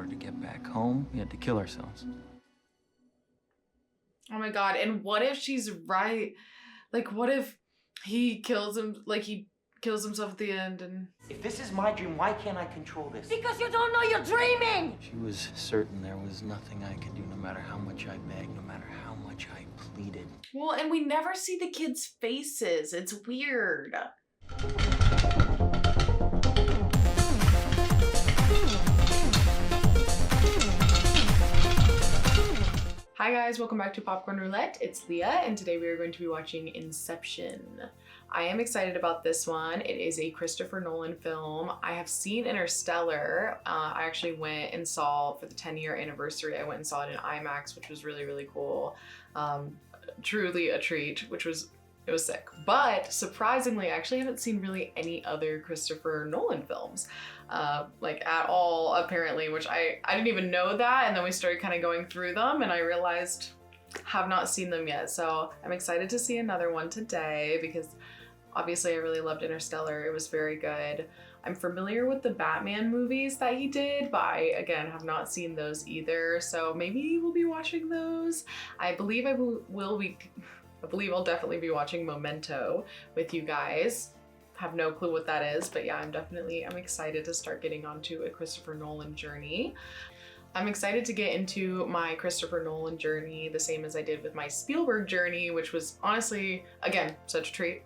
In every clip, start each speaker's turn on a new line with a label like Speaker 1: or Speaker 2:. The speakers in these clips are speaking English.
Speaker 1: order to get back home, we had to kill ourselves.
Speaker 2: Oh my god, and what if she's right? Like, what if he kills him, like he kills himself at the end and...
Speaker 3: If this is my dream, why can't I control this?
Speaker 4: Because you don't know you're dreaming!
Speaker 1: She was certain there was nothing I could do, no matter how much I begged, no matter how much I pleaded.
Speaker 2: Well, and we never see the kids' faces. It's weird. Hi guys, welcome back to Popcorn Roulette. It's Leah, and today we are going to be watching Inception. I am excited about this one. It is a Christopher Nolan film. I have seen Interstellar. I actually went and saw, for the 10-year anniversary, I went and saw it in IMAX, which was really, really cool. Truly a treat, it was sick. But surprisingly, I actually haven't seen really any other Christopher Nolan films, like at all, apparently, which I didn't even know that. And then we started kind of going through them and I realized have not seen them yet. So I'm excited to see another one today because obviously I really loved Interstellar. It was very good. I'm familiar with the Batman movies that he did, but I, again, have not seen those either. So maybe we'll be watching those. I believe I'll definitely be watching Memento with you guys. Have no clue what that is, but yeah, I'm excited to start getting onto a Christopher Nolan journey. I'm excited to get into my Christopher Nolan journey the same as I did with my Spielberg journey, which was honestly, again, such a treat.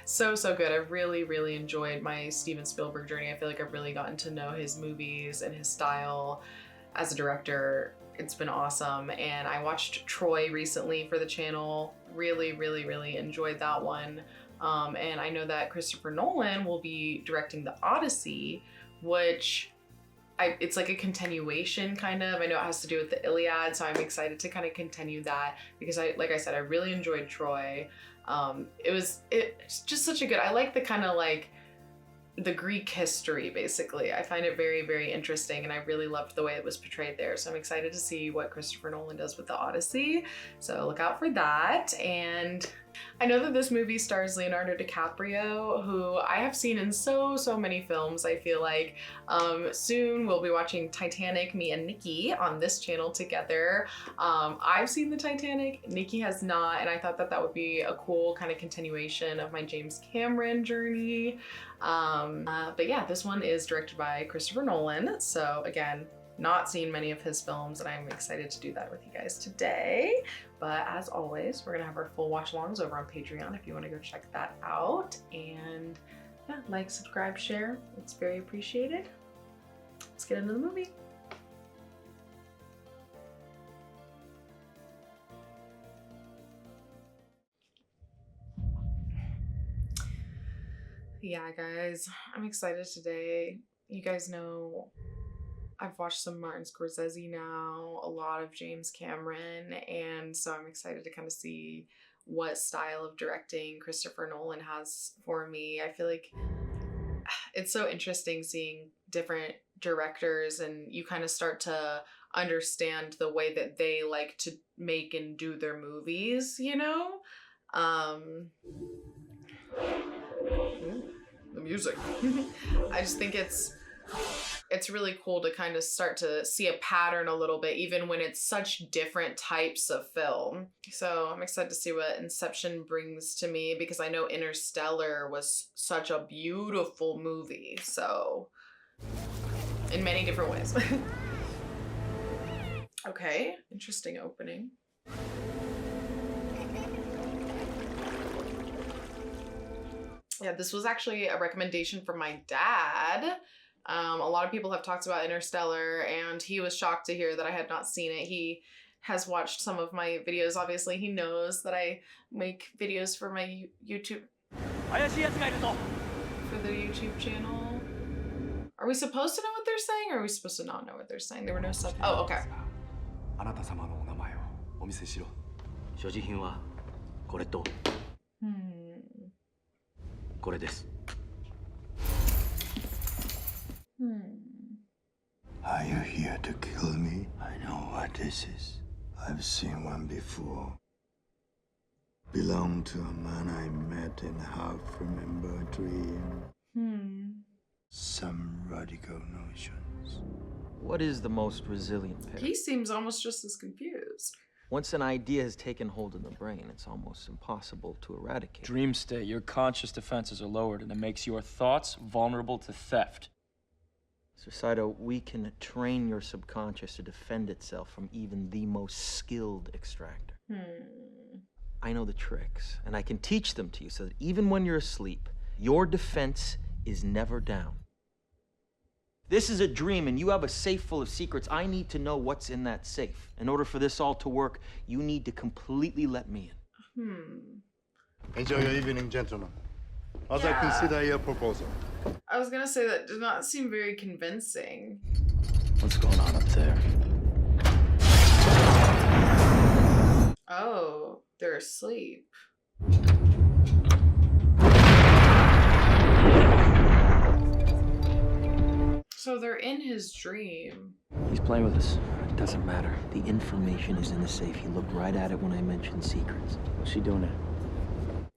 Speaker 2: So good. I've really, really enjoyed my Steven Spielberg journey. I feel like I've really gotten to know his movies and his style as a director. It's been awesome. And I watched Troy recently for the channel. Really, really, really enjoyed that one. And I know that Christopher Nolan will be directing The Odyssey, which it's like a continuation kind of. I know it has to do with the Iliad, so I'm excited to kind of continue that because like I said, I really enjoyed Troy. It's just such a good, I like the kind of like the Greek history, basically. I find it very, very interesting and I really loved the way it was portrayed there. So I'm excited to see what Christopher Nolan does with The Odyssey. So look out for that. And I know that this movie stars Leonardo DiCaprio, who I have seen in so many films, I feel like. Soon we'll be watching Titanic, me and NICKI, on this channel together. I've seen the Titanic, NICKI has not, and I thought that would be a cool kind of continuation of my James Cameron journey. But yeah, this one is directed by Christopher Nolan. So again, not seen many of his films and I'm excited to do that with you guys today. But as always, we're gonna have our full watch alongs over on Patreon if you wanna go check that out. And yeah, like, subscribe, share, it's very appreciated. Let's get into the movie. Yeah, guys, I'm excited today. You guys know I've watched some Martin Scorsese now, a lot of James Cameron, and so I'm excited to kind of see what style of directing Christopher Nolan has for me. I feel like it's so interesting seeing different directors and you kind of start to understand the way that they like to make and do their movies, you know? The music. I just think it's really cool to kind of start to see a pattern a little bit, even when it's such different types of film. So I'm excited to see what Inception brings to me because I know Interstellar was such a beautiful movie. So in many different ways. Okay, interesting opening. Yeah, this was actually a recommendation from my dad. A lot of people have talked about Interstellar and he was shocked to hear that I had not seen it. He has watched some of my videos. Obviously, he knows that I make videos for my YouTube. For the YouTube channel. Are we supposed to know what they're saying or are we supposed to not know what they're saying? There were no sub. Oh, okay.
Speaker 5: Are you here to kill me? I know what this is. I've seen one before. Belonged to a man I met in half-remembered dream. Some radical notions.
Speaker 1: What is the most resilient pair?
Speaker 2: He seems almost just as confused.
Speaker 1: Once an idea has taken hold in the brain, it's almost impossible to eradicate.
Speaker 6: Dream state, your conscious defenses are lowered, and it makes your thoughts vulnerable to theft.
Speaker 1: Sir Saito, we can train your subconscious to defend itself from even the most skilled extractor. I know the tricks, and I can teach them to you so that even when you're asleep, your defense is never down. This is a dream, and you have a safe full of secrets. I need to know what's in that safe. In order for this all to work, you need to completely let me in.
Speaker 5: Enjoy your evening, gentlemen. As I consider your proposal.
Speaker 2: I was gonna say that did not seem very convincing.
Speaker 6: What's going on up there?
Speaker 2: Oh, they're asleep. So they're in his dream.
Speaker 6: He's playing with us.
Speaker 1: It doesn't matter. The information is in the safe. You looked right at it when I mentioned secrets.
Speaker 6: What's she doing there?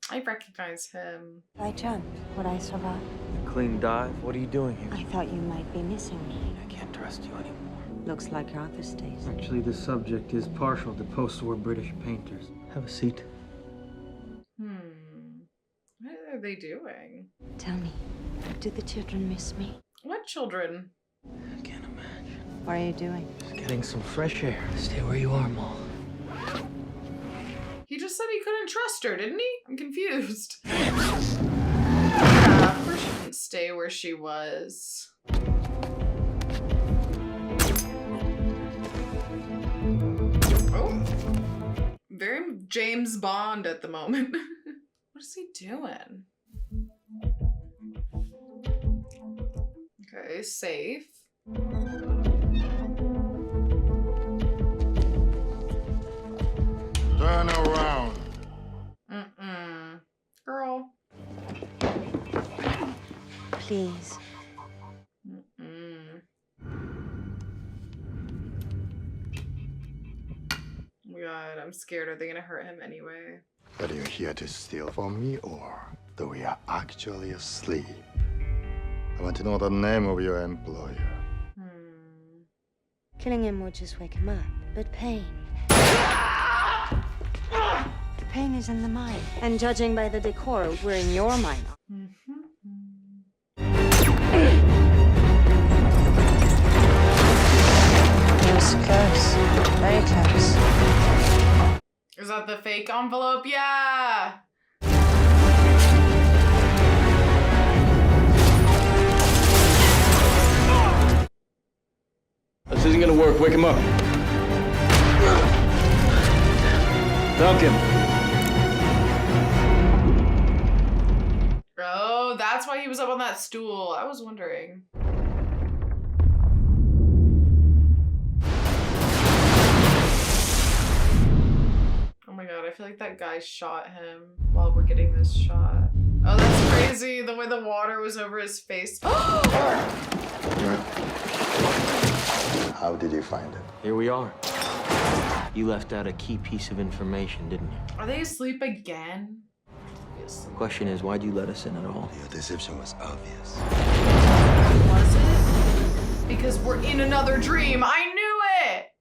Speaker 2: I recognize him.
Speaker 4: By chance, would I survive?
Speaker 1: A clean dive? What are you doing here?
Speaker 4: I thought you might be missing me.
Speaker 1: I can't trust you anymore.
Speaker 4: Looks like you're other stays.
Speaker 7: Actually, the subject is partial to post-war British painters.
Speaker 1: Have a seat.
Speaker 2: What are they doing?
Speaker 4: Tell me, do the children miss me?
Speaker 2: What children?
Speaker 1: I can't imagine.
Speaker 4: What are you doing?
Speaker 1: Just getting some fresh air. Stay where you are, Maul.
Speaker 2: He just said he couldn't trust her, didn't he? I'm confused. Yeah, of course she didn't stay where she was. Oh. Very James Bond at the moment. What is he doing? Okay, safe.
Speaker 5: Turn around.
Speaker 2: Girl.
Speaker 4: Please.
Speaker 2: Oh my god, I'm scared. Are they gonna hurt him anyway?
Speaker 5: Are you here to steal from me, or do we are actually asleep? I want to know the name of your employer.
Speaker 4: Killing him would just wake him up, but pain. Pain is in the mind, and judging by the decor, we're in your mind. It was close, very close.
Speaker 2: Is that the fake envelope? Yeah!
Speaker 6: This isn't gonna work. Wake him up. Dunk him.
Speaker 2: Oh, that's why he was up on that stool. I was wondering. Oh my god, I feel like that guy shot him while we're getting this shot. Oh, that's crazy. The way the water was over his face.
Speaker 5: How did you find it?
Speaker 1: Here we are. You left out a key piece of information, didn't you?
Speaker 2: Are they asleep again?
Speaker 1: The question is, why'd you let us in at all?
Speaker 5: Your deception was obvious.
Speaker 2: Was it? Because we're in another dream. I knew it!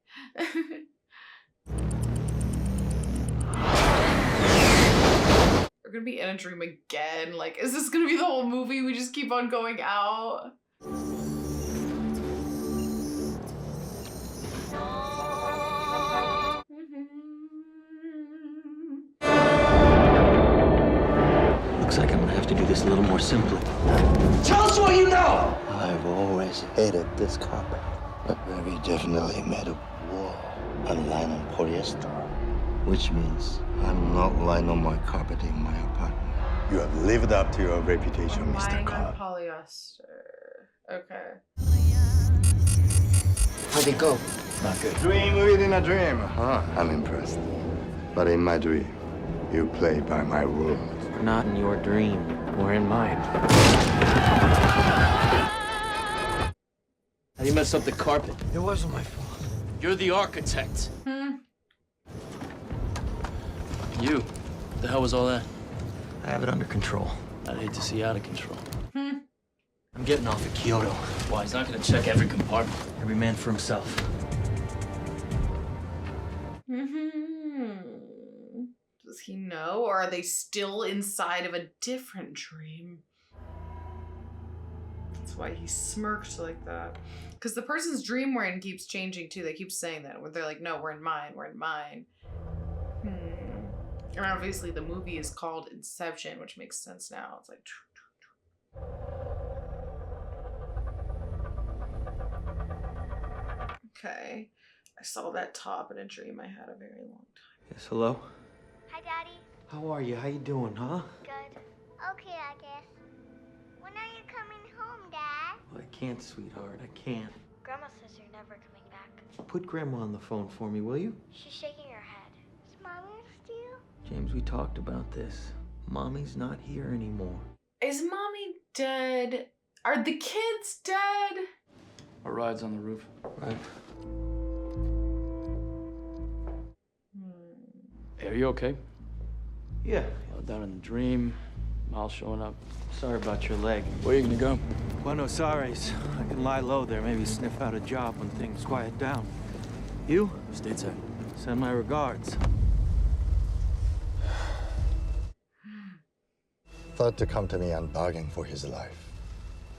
Speaker 2: We're gonna be in a dream again. Like, is this gonna be the whole movie? We just keep on going out?
Speaker 1: Looks like I'm gonna have to do this a little more simply.
Speaker 3: Tell us what you know!
Speaker 5: I've always hated this carpet, but very definitely made of wool and linen polyester, which means I'm not lying on my carpet in my apartment. You have lived up to your reputation, Mr.
Speaker 2: Lying on
Speaker 5: Cobb.
Speaker 2: polyester. Okay.
Speaker 3: How'd it go?
Speaker 5: Not good. Dream within a dream, huh? I'm impressed. But in my dream, you play by my rules.
Speaker 1: We're not in your dream. We're in mine.
Speaker 6: How you messed up the carpet?
Speaker 7: It wasn't my fault.
Speaker 6: You're the architect. You. What the hell was all that?
Speaker 1: I have it under control.
Speaker 6: I'd hate to see you out of control.
Speaker 1: I'm getting off at Kyoto.
Speaker 6: Why, he's not gonna check every compartment.
Speaker 1: Every man for himself.
Speaker 2: Does he know, or are they still inside of a different dream? That's why he smirked like that. Because the person's dream we're in keeps changing too. They keep saying that. They're like, no, we're in mine, we're in mine. And obviously the movie is called Inception, which makes sense now. It's like... Okay. I saw that top in a dream I had a very long time.
Speaker 1: Yes, hello?
Speaker 8: Hi, Daddy.
Speaker 1: How are you? How you doing, huh?
Speaker 8: Good. Okay, I guess. When are you coming home, Dad?
Speaker 1: Well, I can't, sweetheart. I can't.
Speaker 8: Grandma says you're never coming back.
Speaker 1: Put Grandma on the phone for me, will you?
Speaker 8: She's shaking her head. Is Mommy still?
Speaker 1: James, we talked about this. Mommy's not here anymore.
Speaker 2: Is Mommy dead? Are the kids dead?
Speaker 6: Our ride's on the roof.
Speaker 1: Right.
Speaker 6: Hey, are you okay?
Speaker 1: Yeah.
Speaker 6: Down in the dream, Miles showing up.
Speaker 1: Sorry about your leg.
Speaker 6: Where are you gonna go?
Speaker 1: Buenos Aires. I can lie low there, maybe sniff out a job when things quiet down. You?
Speaker 6: Stateside.
Speaker 1: Send my regards.
Speaker 5: Thought to come to me and bargain for his life.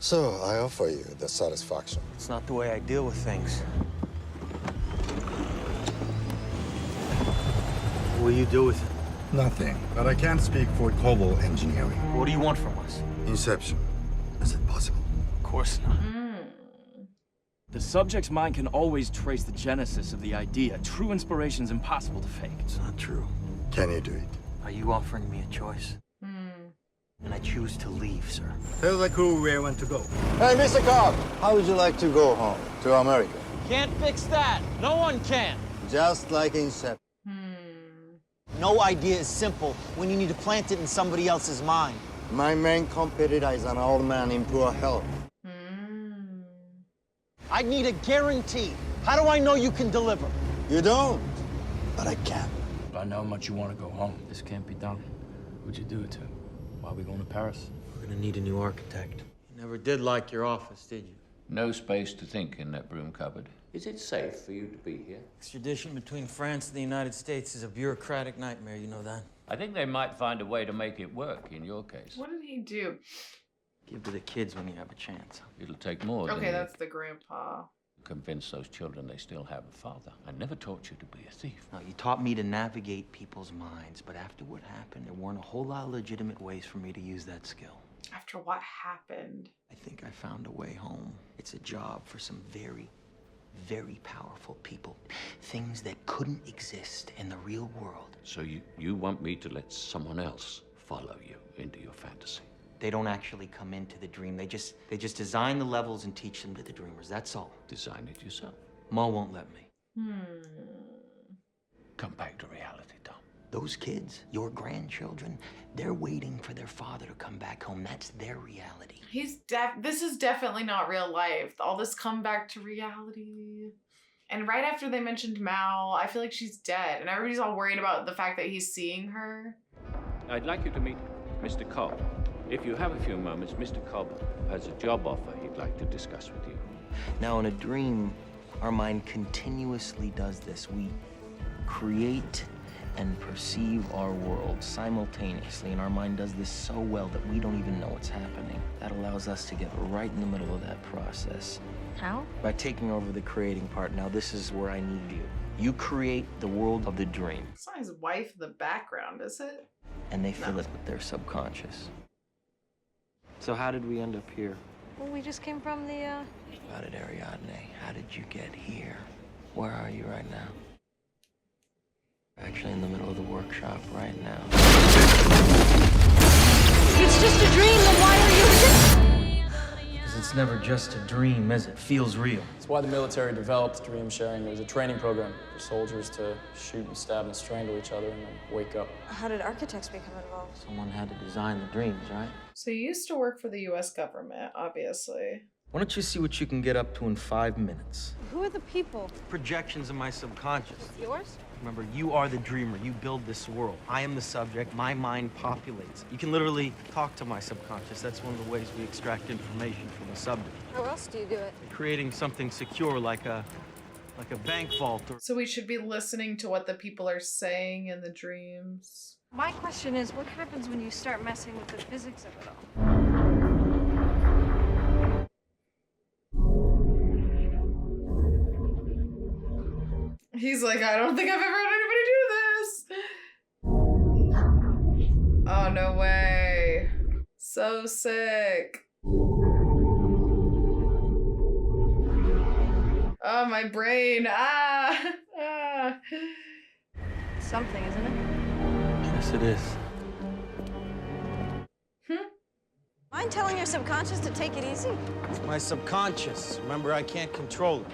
Speaker 5: So I offer you the satisfaction.
Speaker 1: It's not the way I deal with things. What will you do with it?
Speaker 5: Nothing, but I can't speak for COBY engineering.
Speaker 1: What do you want from us?
Speaker 5: Inception. Is it possible?
Speaker 1: Of course not.
Speaker 6: The subject's mind can always trace the genesis of the idea. True inspiration's impossible to fake.
Speaker 1: It's not true.
Speaker 5: Can you do it?
Speaker 1: Are you offering me a choice? And I choose to leave, sir.
Speaker 5: Tell the crew where I want to go. Hey, Mr. Cobb, how would you like to go home? To America?
Speaker 9: Can't fix that. No one can.
Speaker 5: Just like Inception.
Speaker 9: No idea is simple when you need to plant it in somebody else's mind.
Speaker 5: My main competitor is an old man in poor health.
Speaker 9: I need a guarantee. How do I know you can deliver?
Speaker 5: You don't, but I can.
Speaker 6: I know how much you want to go home. This can't be done. Who'd you do it to? Why are we going to Paris?
Speaker 1: We're gonna need a new architect. You never did like your office, did you?
Speaker 10: No space to think in that broom cupboard. Is it safe for you to be here?
Speaker 1: Extradition between France and the United States is a bureaucratic nightmare, you know that?
Speaker 10: I think they might find a way to make it work in your case.
Speaker 2: What did he do?
Speaker 1: Give to the kids when you have a chance.
Speaker 10: It'll take more
Speaker 2: Okay,
Speaker 10: than
Speaker 2: that's the grandpa.
Speaker 10: convince those children they still have a father. I never taught you to be a thief.
Speaker 1: No, you taught me to navigate people's minds, but after what happened, there weren't a whole lot of legitimate ways for me to use that skill.
Speaker 2: After what happened?
Speaker 1: I think I found a way home. It's a job for some very, very powerful people. Things that couldn't exist in the real world.
Speaker 10: So you want me to let someone else follow you into your fantasy?
Speaker 1: They don't actually come into the dream. They just design the levels and teach them to the dreamers. That's all.
Speaker 10: Design it yourself.
Speaker 1: Ma won't let me.
Speaker 10: Come back to reality, Tom.
Speaker 1: Those kids, your grandchildren, they're waiting for their father to come back home. That's their reality.
Speaker 2: This is definitely not real life. All this come back to reality. And right after they mentioned Mal, I feel like she's dead. And everybody's all worried about the fact that he's seeing her.
Speaker 10: I'd like you to meet Mr. Cobb. If you have a few moments, Mr. Cobb has a job offer he'd like to discuss with you.
Speaker 1: Now, in a dream, our mind continuously does this. We create and perceive our world simultaneously, and our mind does this so well that we don't even know what's happening. That allows us to get right in the middle of that process.
Speaker 4: How?
Speaker 1: By taking over the creating part. Now, this is where I need you. You create the world of the dream.
Speaker 2: It's not his wife in the background, is it?
Speaker 1: And they fill it with their subconscious. So how did we end up here?
Speaker 4: Well, we just came from the,
Speaker 1: About it, Ariadne. How did you get here? Where are you right now? Actually in the middle of the workshop right now.
Speaker 4: It's just a dream, then why are you...
Speaker 1: Because it's never just a dream, is it? Feels real.
Speaker 6: That's why the military developed dream sharing. It was a training program for soldiers to shoot and stab and strangle each other and then wake up.
Speaker 4: How did architects become involved?
Speaker 1: Someone had to design the dreams, right?
Speaker 2: So you used to work for the US government, obviously.
Speaker 1: Why don't you see what you can get up to in 5 minutes?
Speaker 4: Who are the people?
Speaker 1: Projections of my subconscious.
Speaker 4: Yours?
Speaker 1: Remember, you are the dreamer. You build this world. I am the subject. My mind populates. You can literally talk to my subconscious. That's one of the ways we extract information from the subject.
Speaker 4: How else do you do it?
Speaker 1: Creating something secure like a bank vault.
Speaker 2: So we should be listening to what the people are saying in the dreams.
Speaker 4: My question is, what happens when you start messing with the physics of it all?
Speaker 2: He's like, I don't think I've ever had anybody do this. Oh, no way. So sick. Oh, my brain. Ah.
Speaker 4: Something, isn't it?
Speaker 1: Yes, it is.
Speaker 4: Mind telling your subconscious to take it easy?
Speaker 9: It's my subconscious. Remember, I can't control it.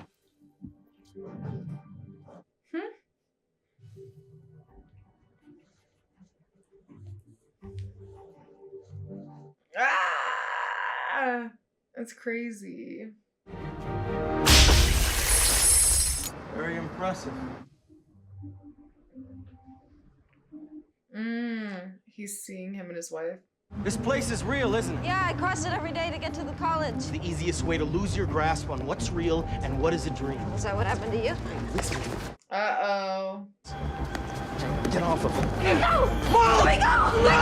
Speaker 2: Ah! That's crazy.
Speaker 1: Very impressive.
Speaker 2: He's seeing him and his wife.
Speaker 1: This place is real, isn't it?
Speaker 4: Yeah, I cross it every day to get to the college.
Speaker 1: The easiest way to lose your grasp on what's real and what is a dream.
Speaker 4: Is that what happened to you?
Speaker 1: Listen.
Speaker 2: Uh-oh.
Speaker 1: Get off of him.
Speaker 4: No! Let me go! No!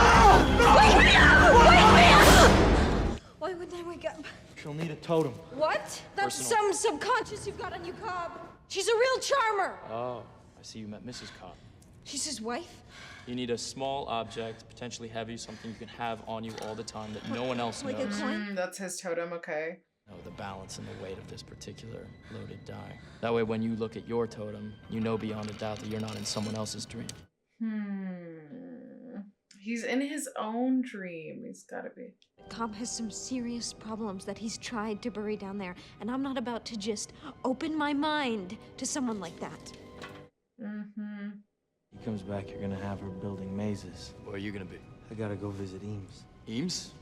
Speaker 4: Wake me up! Wake me up! Why wouldn't I wake up?
Speaker 1: She'll need a totem.
Speaker 4: What? That's some subconscious you've got on you, Cobb. She's a real charmer.
Speaker 6: Oh, I see you met Mrs. Cobb.
Speaker 4: She's his wife?
Speaker 6: You need a small object, potentially heavy, something you can have on you all the time that no one else
Speaker 4: Like
Speaker 6: knows.
Speaker 4: a coin?
Speaker 2: That's his totem, okay.
Speaker 6: Know the balance and the weight of this particular loaded die. That way, when you look at your totem, you know beyond a doubt that you're not in someone else's dream.
Speaker 2: He's in his own dream. He's gotta be.
Speaker 11: Cobb has some serious problems that he's tried to bury down there, and I'm not about to just open my mind to someone like that.
Speaker 1: He comes back, you're gonna have her building mazes.
Speaker 6: Where are you gonna be?
Speaker 1: I gotta go visit Eames.
Speaker 6: Eames?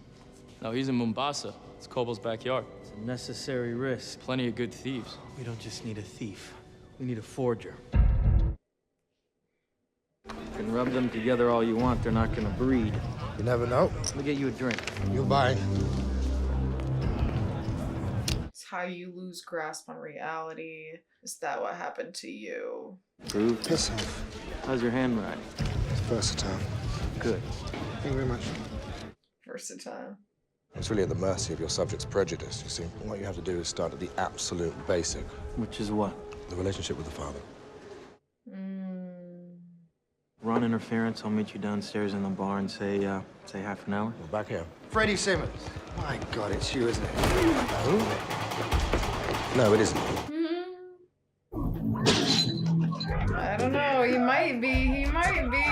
Speaker 6: No, he's in Mombasa. It's Kobo's backyard.
Speaker 1: It's a necessary risk.
Speaker 6: Plenty of good thieves.
Speaker 1: We don't just need a thief. We need a forger. You can rub them together all you want, they're not gonna breed.
Speaker 5: You never know.
Speaker 1: Let me get you a drink.
Speaker 5: You buy.
Speaker 2: It's how you lose grasp on reality. Is that what happened to you?
Speaker 1: Prove.
Speaker 5: Piss off.
Speaker 1: How's your handwriting?
Speaker 5: It's versatile.
Speaker 1: Good.
Speaker 5: Thank you very much.
Speaker 2: Versatile.
Speaker 5: It's really at the mercy of your subject's prejudice, you see. What you have to do is start at the absolute basic.
Speaker 1: Which is what?
Speaker 5: The relationship with the father.
Speaker 1: Run interference, I'll meet you downstairs in the bar and say half an hour.
Speaker 5: We're back here. Freddie Simmons. My God, it's you, isn't it? No? No, it isn't.
Speaker 2: I don't know. He might be. He might be.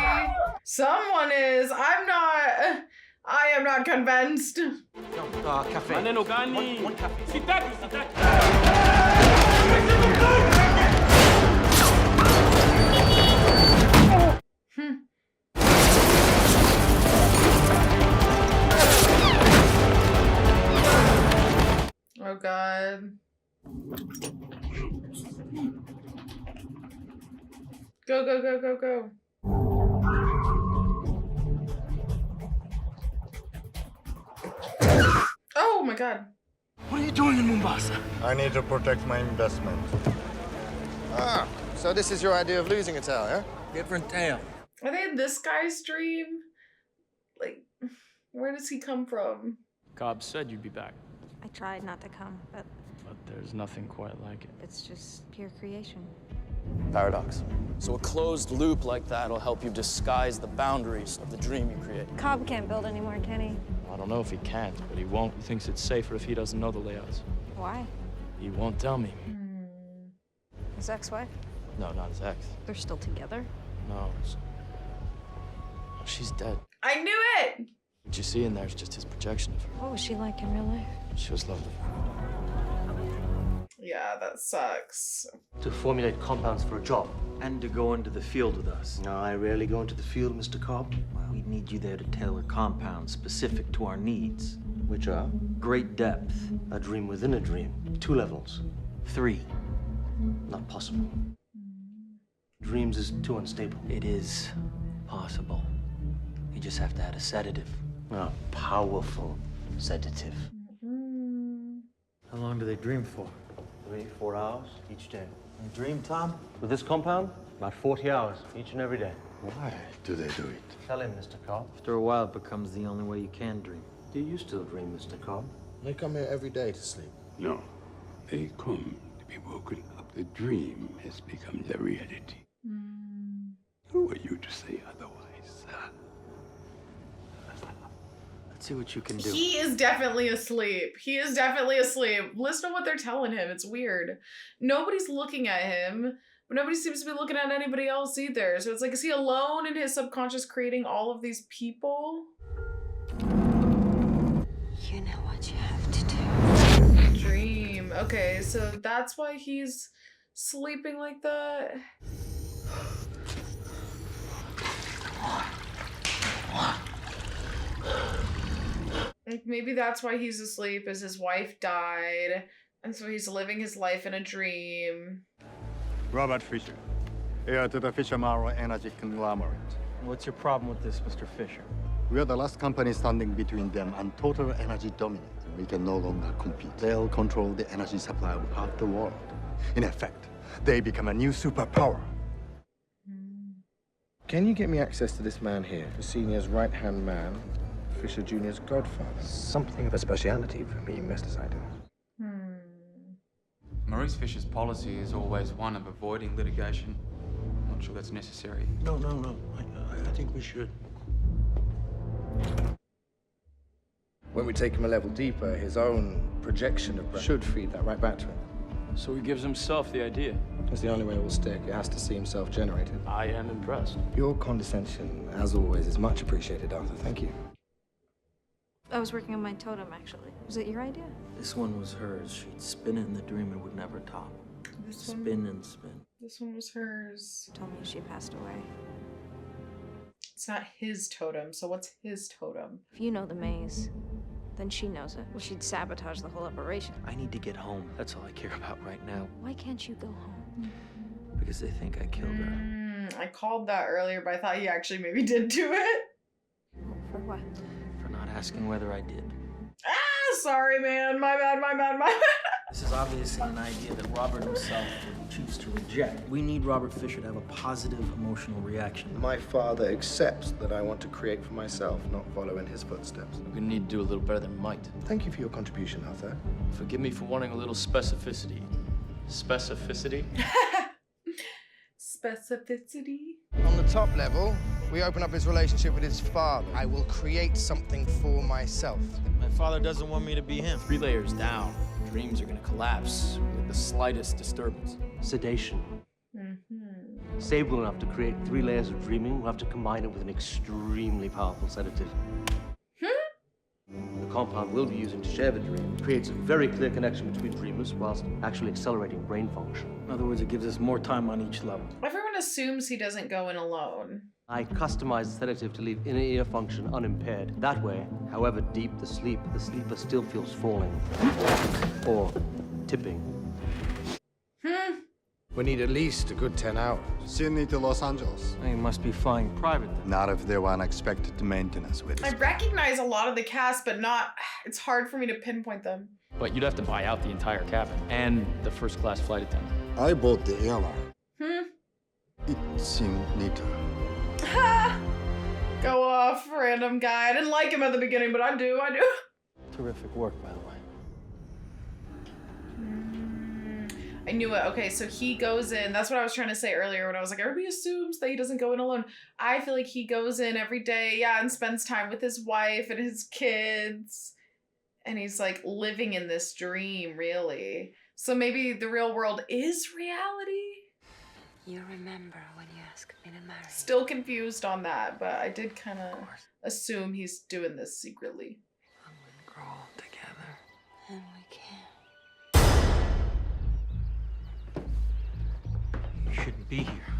Speaker 2: Someone is. I am not convinced.
Speaker 1: No, cafe. One cafe.
Speaker 2: Oh God. Go, go, go, go, go. Oh my God.
Speaker 1: What are you doing in Mombasa?
Speaker 5: I need to protect my investment. Ah, so this is your idea of losing a tale, yeah?
Speaker 1: Different tale.
Speaker 2: Are they in this guy's dream? Like, where does he come from?
Speaker 6: Cobb said you'd be back.
Speaker 11: I tried not to come, but
Speaker 6: But there's nothing quite like it.
Speaker 11: it's just pure creation.
Speaker 6: Paradox. So a closed loop like that will help you disguise the boundaries of the dream you create.
Speaker 11: Cobb can't build anymore, can he?
Speaker 6: I don't know if he can't, but he won't. He thinks it's safer if he doesn't know the layouts.
Speaker 11: Why?
Speaker 6: He won't tell me.
Speaker 11: His ex-wife?
Speaker 6: No, not his ex.
Speaker 11: They're still together?
Speaker 6: No, she's dead.
Speaker 2: I knew it!
Speaker 6: What you see in there is just his projection of her.
Speaker 11: What was she like in real life?
Speaker 6: She was lovely.
Speaker 2: Yeah, that sucks.
Speaker 7: To formulate compounds for a job.
Speaker 1: And to go into the field with us.
Speaker 7: No, I rarely go into the field, Mr. Cobb.
Speaker 1: Well, we need you there to tailor compounds specific to our needs.
Speaker 7: Which are?
Speaker 1: Great depth.
Speaker 7: A dream within a dream. 2 levels.
Speaker 1: 3.
Speaker 7: Not possible. Dreams is too unstable.
Speaker 1: It is possible. You just have to add a sedative.
Speaker 7: A powerful sedative.
Speaker 1: How long do they dream for?
Speaker 7: 3-4 hours each day.
Speaker 1: You dream, Tom?
Speaker 7: With this compound, about 40 hours each and every day.
Speaker 5: Why do they do it?
Speaker 7: Tell him, Mr. Cobb.
Speaker 1: After a while, it becomes the only way you can dream.
Speaker 7: Do you still dream, Mr. Cobb?
Speaker 5: They come here every day to sleep.
Speaker 12: No, they come to be woken up. The dream has become the reality. Who are you to say otherwise?
Speaker 1: Let's see what you can do.
Speaker 2: He is definitely asleep. He is definitely asleep. Listen to what they're telling him. It's weird. Nobody's looking at him, but nobody seems to be looking at anybody else either. So it's like, is he alone in his subconscious creating all of these people?
Speaker 11: You know what you have to do.
Speaker 2: Dream. Okay, so that's why he's sleeping like that. Like maybe that's why he's asleep, is his wife died, and so he's living his life in a dream.
Speaker 13: Robert Fisher, heir to the Fisher Marrow Energy Conglomerate.
Speaker 1: What's your problem with this, Mr. Fisher?
Speaker 13: We are the last company standing between them and total energy dominance. We can no longer compete. They'll control the energy supply of the world. In effect, they become a new superpower.
Speaker 5: Can you get me access to this man here, the senior's right-hand man, Fisher Jr.'s godfather?
Speaker 14: Something of a speciality for me, Mr. Saito.
Speaker 15: Maurice Fisher's policy is always one of avoiding litigation. I'm not sure that's necessary.
Speaker 5: No. I think we should. When we take him a level deeper, his own projection of should feed that right back to him.
Speaker 6: So he gives himself the idea.
Speaker 5: It's the only way it will stick. It has to seem self-generated.
Speaker 6: I am impressed.
Speaker 5: Your condescension, as always, is much appreciated, Arthur. Thank you.
Speaker 11: I was working on my totem, actually. Was it your idea?
Speaker 1: This one was hers. She'd spin it in the dream and would never top. Spin and spin.
Speaker 2: This one was hers.
Speaker 11: Told me she passed away.
Speaker 2: It's not his totem, so what's his totem?
Speaker 11: If you know the maze, then she knows it. Well, she'd sabotage the whole operation.
Speaker 1: I need to get home. That's all I care about right now.
Speaker 11: Why can't you go home?
Speaker 1: Because they think I killed her.
Speaker 2: I called that earlier, but I thought he actually maybe did do it.
Speaker 11: For what?
Speaker 1: For not asking whether I did.
Speaker 2: Ah, sorry, man. My bad.
Speaker 1: This is obviously an idea that Robert himself would choose to reject. We need Robert Fisher to have a positive emotional reaction.
Speaker 5: My father accepts that I want to create for myself, not follow in his footsteps.
Speaker 6: We're gonna need to do a little better than might.
Speaker 5: Thank you for your contribution, Arthur.
Speaker 6: Forgive me for wanting a little specificity. Specificity?
Speaker 2: Specificity?
Speaker 3: On the top level, we open up his relationship with his father. I will create something for myself.
Speaker 1: My father doesn't want me to be him.
Speaker 6: 3 layers down. Dreams are gonna collapse with the slightest disturbance.
Speaker 7: Sedation. Stable enough to create 3 layers of dreaming, we'll have to combine it with an extremely powerful sedative. The compound we'll be using to share the dream creates a very clear connection between dreamers whilst actually accelerating brain function.
Speaker 1: In other words, it gives us more time on each level.
Speaker 2: Everyone assumes he doesn't go in alone.
Speaker 7: I customized the sedative to leave inner ear function unimpaired. That way, however deep the sleeper still feels falling or tipping.
Speaker 5: We need at least a good 10 hours.
Speaker 13: Sydney to Los Angeles.
Speaker 1: You must be flying private then.
Speaker 13: Not if they want unexpected maintenance with
Speaker 2: I
Speaker 13: us.
Speaker 2: recognize a lot of the cast, but it's hard for me to pinpoint them.
Speaker 6: But you'd have to buy out the entire cabin and the first-class flight attendant.
Speaker 13: I bought the airline. It seemed neater.
Speaker 2: Go off, random guy. I didn't like him at the beginning, but I do.
Speaker 1: Terrific work, by the way.
Speaker 2: I knew it. Okay, so he goes in. That's what I was trying to say earlier when I was like, everybody assumes that he doesn't go in alone. I feel like he goes in every day, and spends time with his wife and his kids. And he's like living in this dream, really. So maybe the real world is reality?
Speaker 11: You remember when you asked me to marry?
Speaker 2: Still confused on that, but I did kind of assume he's doing this secretly.
Speaker 14: And we grow old together.
Speaker 11: And we can.
Speaker 1: You shouldn't be here.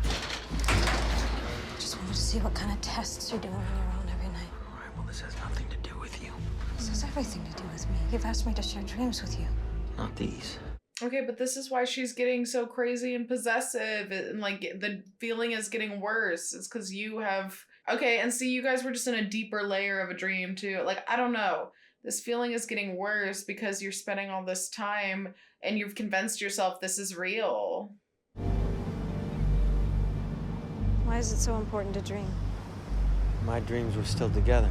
Speaker 11: Just wanted to see what kind of tests you're doing on your own every night.
Speaker 1: All right, well, this has nothing to do with you.
Speaker 11: This has everything to do with me. You've asked me to share dreams with you.
Speaker 1: Not these.
Speaker 2: Okay, but this is why she's getting so crazy and possessive, and like the feeling is getting worse. It's because you have, okay, and see, you guys were just in a deeper layer of a dream too. Like, I don't know. This feeling is getting worse because you're spending all this time and you've convinced yourself this is real.
Speaker 11: Why is it so important to dream?
Speaker 1: My dreams were still together.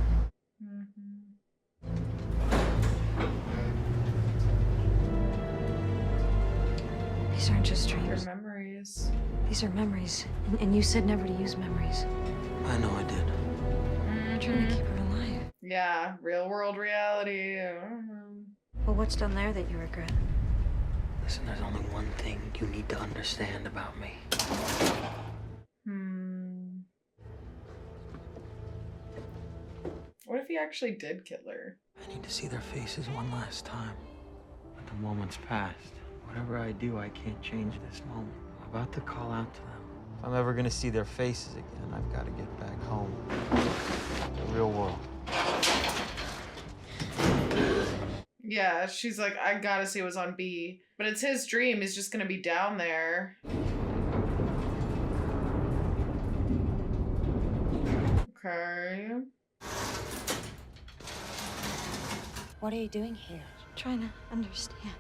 Speaker 11: These aren't just dreams.
Speaker 2: They're memories.
Speaker 11: These are memories. And you said never to use memories.
Speaker 1: I know I did.
Speaker 11: You're trying to keep her alive.
Speaker 2: Yeah, real world reality.
Speaker 11: Well, what's done there that you regret?
Speaker 1: Listen, there's only one thing you need to understand about me.
Speaker 2: What if he actually did kill her?
Speaker 1: I need to see their faces one last time. But the moment's passed. Whatever I do, I can't change this moment. I'm about to call out to them. If I'm ever gonna see their faces again, I've got to get back home. The real world.
Speaker 2: Yeah, she's like, I gotta see what's on B. But it's his dream. He's just gonna be down there. Okay.
Speaker 11: What are you doing here? Trying to understand.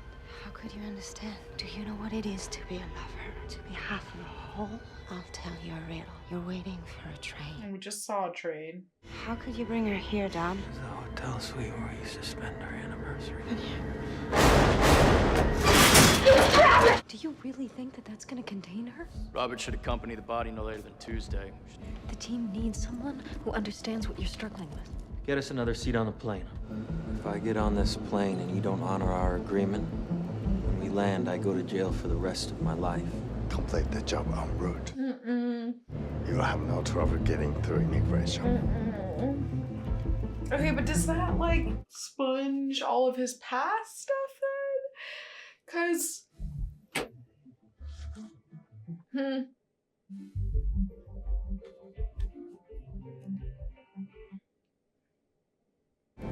Speaker 11: How could you understand? Do you know what it is to be a lover? To be half in a whole? I'll tell you a riddle. You're waiting for a train.
Speaker 2: And we just saw a train.
Speaker 11: How could you bring her here, Dom?
Speaker 1: It's the hotel suite where we used to spend our anniversary.
Speaker 11: Do you really think that that's gonna contain her?
Speaker 6: Robert should accompany the body no later than Tuesday.
Speaker 11: The team needs someone who understands what you're struggling with.
Speaker 1: Get us another seat on the plane. If I get on this plane and you don't honor our agreement, when we land, I go to jail for the rest of my life.
Speaker 13: Complete the job en route. You will have no trouble getting through immigration.
Speaker 2: Okay, but does that, like, sponge all of his past stuff then? Because...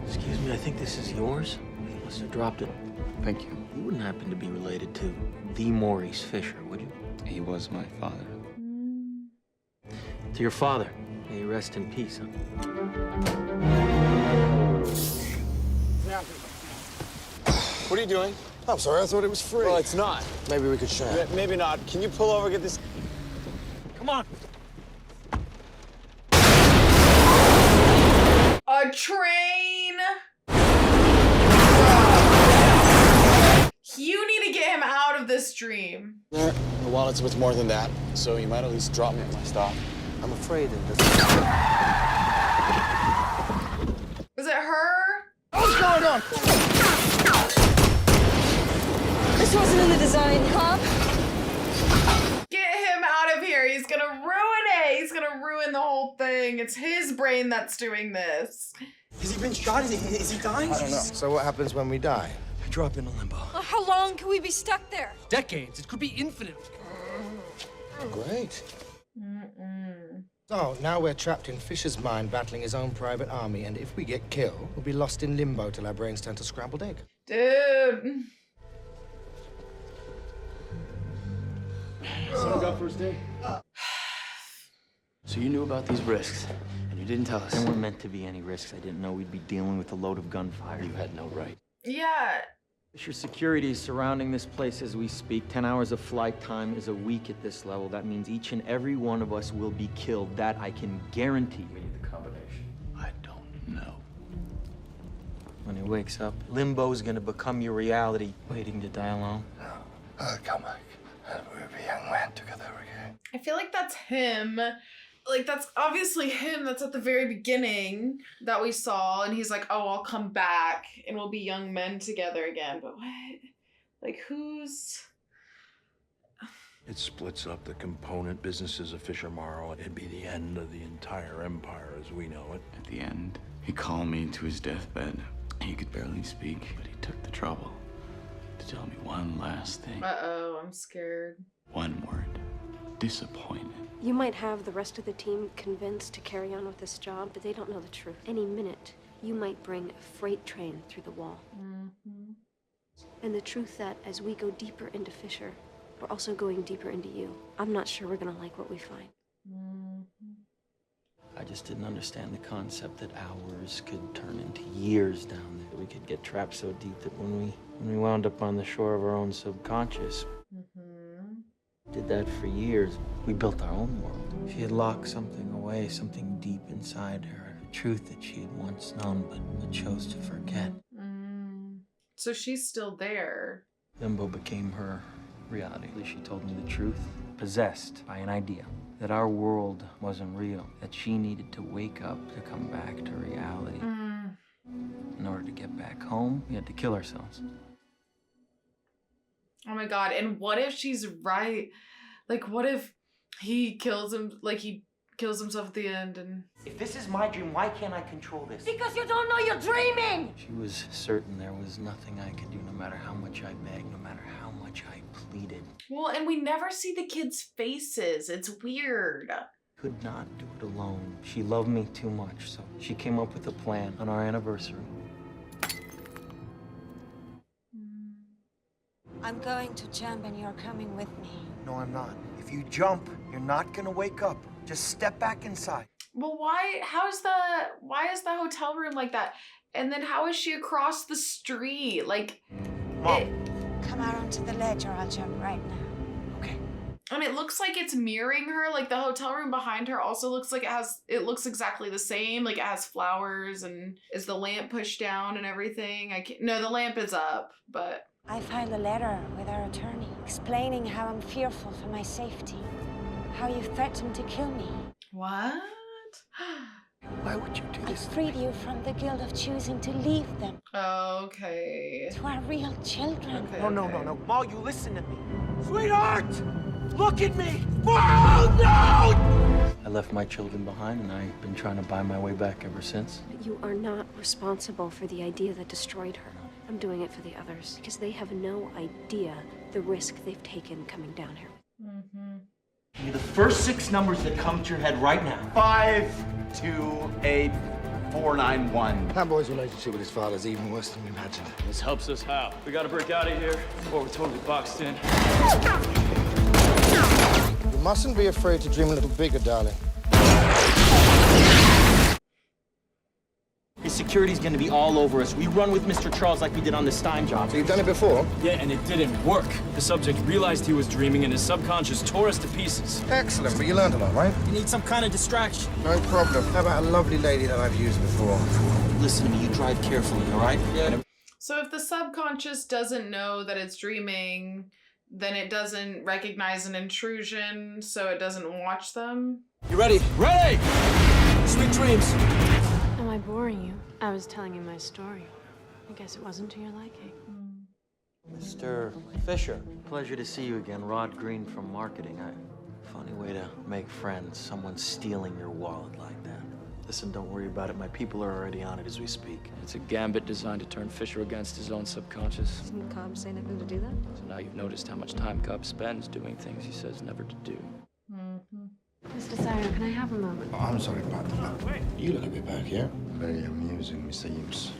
Speaker 1: Excuse me, I think this is yours. You must have dropped it.
Speaker 15: Thank you.
Speaker 1: You wouldn't happen to be related to the Maurice Fisher, would you?
Speaker 15: He was my father.
Speaker 1: To your father. May you rest in peace, huh?
Speaker 3: What are you doing? I'm sorry, I thought it was free.
Speaker 9: Well, it's not.
Speaker 3: Maybe we could share.
Speaker 9: Maybe not. Can you pull over, get this?
Speaker 1: Come on.
Speaker 2: A train! You need to get him out of this dream.
Speaker 3: The wallet's worth more than that, so you might at least drop me at my stop.
Speaker 1: I'm afraid that this...
Speaker 2: Is it her?
Speaker 3: What's going on?
Speaker 11: This wasn't in the design, huh?
Speaker 2: Get him out of here. He's gonna ruin it. He's gonna ruin the whole thing. It's his brain that's doing this.
Speaker 9: Has he been shot? Is he dying?
Speaker 3: I don't know. So what happens when we die?
Speaker 1: I drop into limbo.
Speaker 11: How long can we be stuck there?
Speaker 9: Decades. It could be infinite.
Speaker 3: Great. So now we're trapped in Fisher's mind battling his own private army, and if we get killed, we'll be lost in limbo till our brains turn to scrambled egg.
Speaker 2: Dude.
Speaker 3: So got first day?
Speaker 6: So you knew about these risks, and you didn't tell us.
Speaker 1: There weren't meant to be any risks. I didn't know we'd be dealing with a load of gunfire.
Speaker 6: You had no right.
Speaker 2: Yeah.
Speaker 1: Fisher security is surrounding this place as we speak. 10 hours of flight time is a week at this level. That means each and every one of us will be killed. That I can guarantee you.
Speaker 6: We need the combination. I don't know.
Speaker 1: When he wakes up, Limbo's gonna become your reality. Waiting to die alone.
Speaker 13: No, I'll come back, and we'll be young men together again.
Speaker 2: I feel like that's him. Like, that's obviously him. That's at the very beginning that we saw. And he's like, oh, I'll come back and we'll be young men together again. But what? Like, who's...
Speaker 16: It splits up the component businesses of Fisher Morrow. It'd be the end of the entire empire as we know it.
Speaker 15: At the end, he called me to his deathbed. He could barely speak, but he took the trouble to tell me one last thing.
Speaker 2: Uh-oh, I'm scared.
Speaker 15: One word. Disappointment.
Speaker 11: You might have the rest of the team convinced to carry on with this job, but they don't know the truth. Any minute, you might bring a freight train through the wall.
Speaker 17: And the truth that as we go deeper into Fisher, we're also going deeper into you. I'm not sure we're gonna like what we find.
Speaker 1: I just didn't understand the concept that hours could turn into years down there. We could get trapped so deep that when we wound up on the shore of our own subconscious, did that for years. We built our own world. She had locked something away, something deep inside her, a truth that she had once known but chose to forget.
Speaker 2: So she's still there.
Speaker 1: Limbo became her reality. She told me the truth, possessed by an idea that our world wasn't real, that she needed to wake up to come back to reality. In order to get back home, we had to kill ourselves.
Speaker 2: Oh my God, and what if she's right? Like, what if he kills him, like he kills himself at the end and...
Speaker 1: If this is my dream, why can't I control this?
Speaker 4: Because you don't know you're dreaming!
Speaker 1: She was certain there was nothing I could do, no matter how much I begged, no matter how much I pleaded.
Speaker 2: Well, and we never see the kids' faces. It's weird.
Speaker 1: Could not do it alone. She loved me too much, so she came up with a plan on our anniversary.
Speaker 11: I'm going to jump and you're coming with me.
Speaker 18: No, I'm not. If you jump, you're not gonna wake up. Just step back inside.
Speaker 2: Well, why is the hotel room like that? And then how is she across the street? Like,
Speaker 18: Mom.
Speaker 11: Come out onto the ledge or I'll jump right now.
Speaker 18: Okay.
Speaker 2: And it looks like it's mirroring her. Like the hotel room behind her also looks like it looks exactly the same. Like it has flowers and is the lamp pushed down and everything. No, the lamp is up, but.
Speaker 11: I filed a letter with our attorney explaining how I'm fearful for my safety. How you threatened to kill me.
Speaker 2: What?
Speaker 18: Why would you do this?
Speaker 11: I freed you from the guilt of choosing to leave them.
Speaker 2: Okay.
Speaker 11: To our real children.
Speaker 18: Okay, no. Ma, you listen to me. Sweetheart! Look at me! Oh, no!
Speaker 1: I left my children behind, and I've been trying to buy my way back ever since.
Speaker 17: But you are not responsible for the idea that destroyed her. I'm doing it for the others, because they have no idea the risk they've taken coming down here.
Speaker 18: Give me the first 6 numbers that come to your head right now.
Speaker 3: 528-491. That boy's relationship with his father is even worse than we imagined.
Speaker 6: This helps us how? We gotta break out of here, or we're totally boxed in.
Speaker 3: You mustn't be afraid to dream a little bigger, darling.
Speaker 1: His security's gonna be all over us. We run with Mr. Charles like we did on the Stein job.
Speaker 3: So you've done it before?
Speaker 6: Yeah, and it didn't work. The subject realized he was dreaming, and his subconscious tore us to pieces.
Speaker 3: Excellent, but you learned a lot, right?
Speaker 1: You need some kind of distraction.
Speaker 3: No problem. How about a lovely lady that I've used before?
Speaker 1: Listen to me, you drive carefully, all right? Yeah.
Speaker 2: So if the subconscious doesn't know that it's dreaming, then it doesn't recognize an intrusion, so it doesn't watch them.
Speaker 6: You ready? Ready! Sweet dreams.
Speaker 17: Am I boring you? I was telling you my story. I guess it wasn't to your liking.
Speaker 1: Mr. Fisher, pleasure to see you again. Rod Green from marketing. Funny way to make friends. Someone stealing your wallet like that. Listen, don't worry about it. My people are already on it as we speak.
Speaker 6: It's a gambit designed to turn Fisher against his own subconscious.
Speaker 17: Didn't Cobb say anything to do that?
Speaker 6: So now you've noticed how much time Cobb spends doing things he says never to do.
Speaker 17: Mr. Siren, can I have a moment?
Speaker 3: Oh, I'm sorry about that. You look a bit back here. Very amusing, Mr. Eames.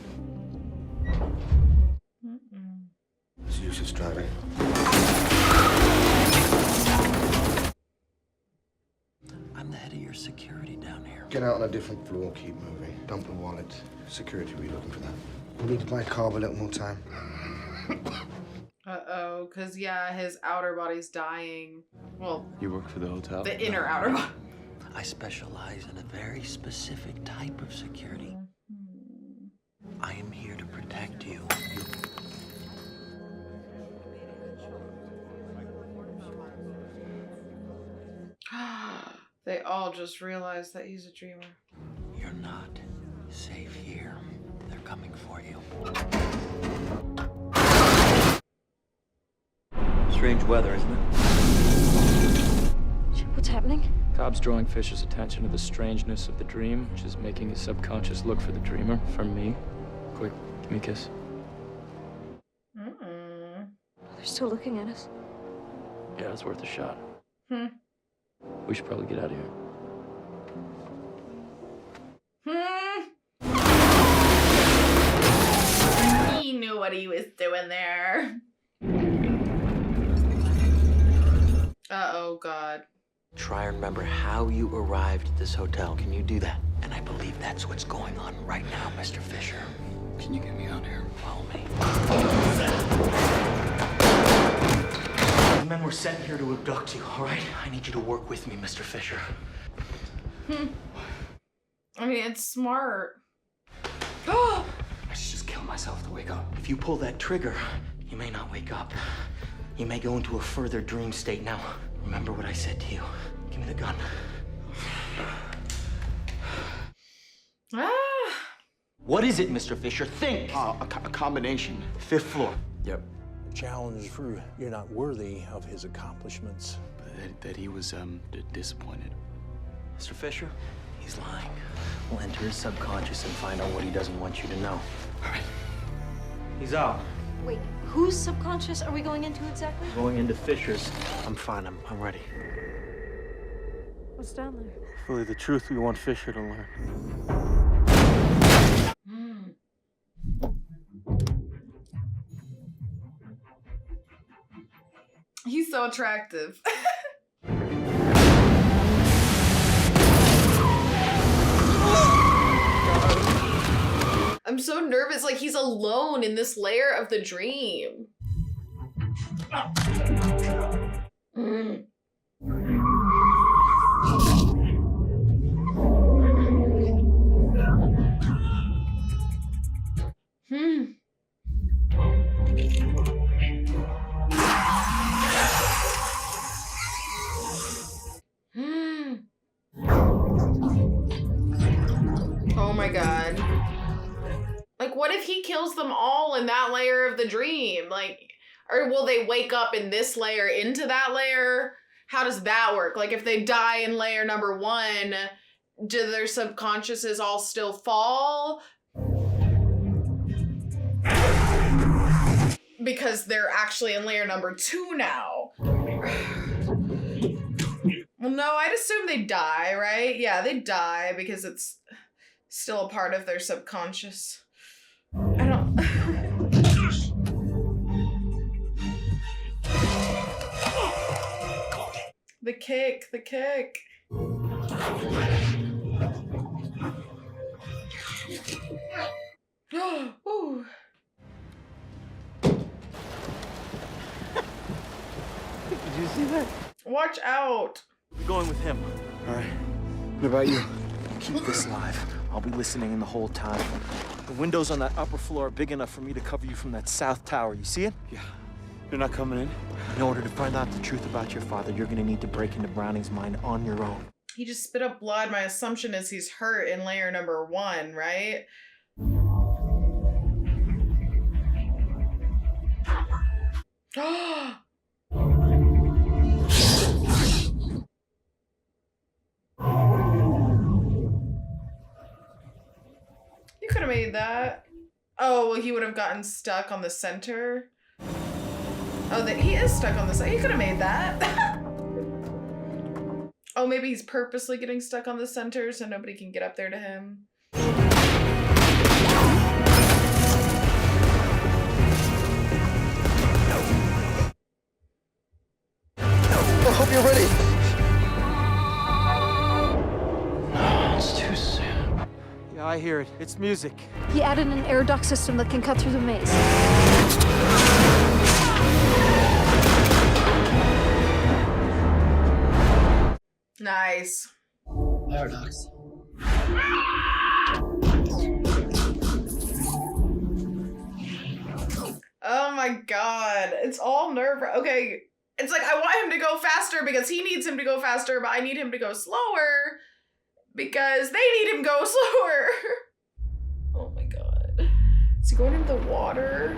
Speaker 3: It's useless driving.
Speaker 1: I'm the head of your security down here.
Speaker 3: Get out on a different floor, keep moving. Dump the wallet. Security will be looking for that. We need to buy Cobb a little more time.
Speaker 2: Uh-oh, because, yeah, his outer body's dying. Well,
Speaker 15: You work for the hotel?
Speaker 2: the inner outer body.
Speaker 1: I specialize in a very specific type of security. I am here to protect you.
Speaker 2: They all just realized that he's a dreamer.
Speaker 1: You're not safe here. They're coming for you. Strange weather, isn't it?
Speaker 17: What's happening?
Speaker 6: Cobb's drawing Fisher's attention to the strangeness of the dream, which is making his subconscious look for the dreamer, from me. Quick, give me a kiss.
Speaker 17: They're still looking at us.
Speaker 6: Yeah, it's worth a shot.
Speaker 2: Hmm.
Speaker 6: We should probably get out of here.
Speaker 2: knew what he was doing there. Uh-oh, God.
Speaker 1: Try and remember how you arrived at this hotel. Can you do that? And I believe that's what's going on right now, Mr. Fisher.
Speaker 15: Can you get me out here?
Speaker 1: Follow me. The men were sent here to abduct you, all right? I need you to work with me, Mr. Fisher.
Speaker 2: I mean, it's smart.
Speaker 1: I should just kill myself to wake up. If you pull that trigger, you may not wake up. You may go into a further dream state. Now, remember what I said to you. Give me the gun. What is it, Mr. Fisher? Think!
Speaker 15: A combination.
Speaker 1: 5th floor.
Speaker 15: Yep.
Speaker 16: Challenge for you're not worthy of his accomplishments.
Speaker 15: That he was disappointed.
Speaker 1: Mr. Fisher, he's lying. We'll enter his subconscious and find out what he doesn't want you to know.
Speaker 15: All right.
Speaker 1: He's out.
Speaker 17: Wait, whose subconscious are we going into exactly?
Speaker 1: Going into Fisher's. I'm fine. I'm ready.
Speaker 17: What's down there?
Speaker 1: Really, the truth we want Fisher to learn.
Speaker 2: He's so attractive. I'm so nervous, like he's alone in this layer of the dream. Oh my God. Like, what if he kills them all in that layer of the dream? Like, or will they wake up in this layer into that layer? How does that work? Like, if they die in layer number 1, do their subconsciouses all still fall? Because they're actually in layer number 2 now. Well, no, I'd assume they die, right? Yeah, they die because it's still a part of their subconscious. I don't... The kick. Ooh.
Speaker 1: Did you see that?
Speaker 2: Watch out.
Speaker 1: We're going with him.
Speaker 15: All right. What about you?
Speaker 1: Keep this live. I'll be listening in the whole time. The windows on that upper floor are big enough for me to cover you from that south tower. You see it?
Speaker 15: Yeah. You're not coming in?
Speaker 1: In order to find out the truth about your father, you're gonna need to break into Browning's mind on your own.
Speaker 2: He just spit up blood. My assumption is he's hurt in layer number 1, right? You could have made that. Oh, well, he would have gotten stuck on the center. Oh, he is stuck on the center. He could have made that. Oh, maybe he's purposely getting stuck on the center so nobody can get up there to him.
Speaker 1: I hope you're ready. No, it's too soon. Yeah, I hear it. It's music.
Speaker 17: He added an air duct system that can cut through the maze.
Speaker 2: Nice.
Speaker 6: Paradox.
Speaker 2: Oh my God. It's all nerve-wracking. Okay. It's like, I want him to go faster because he needs him to go faster, but I need him to go slower because they need him to go slower. Oh my God. Is he going into the water?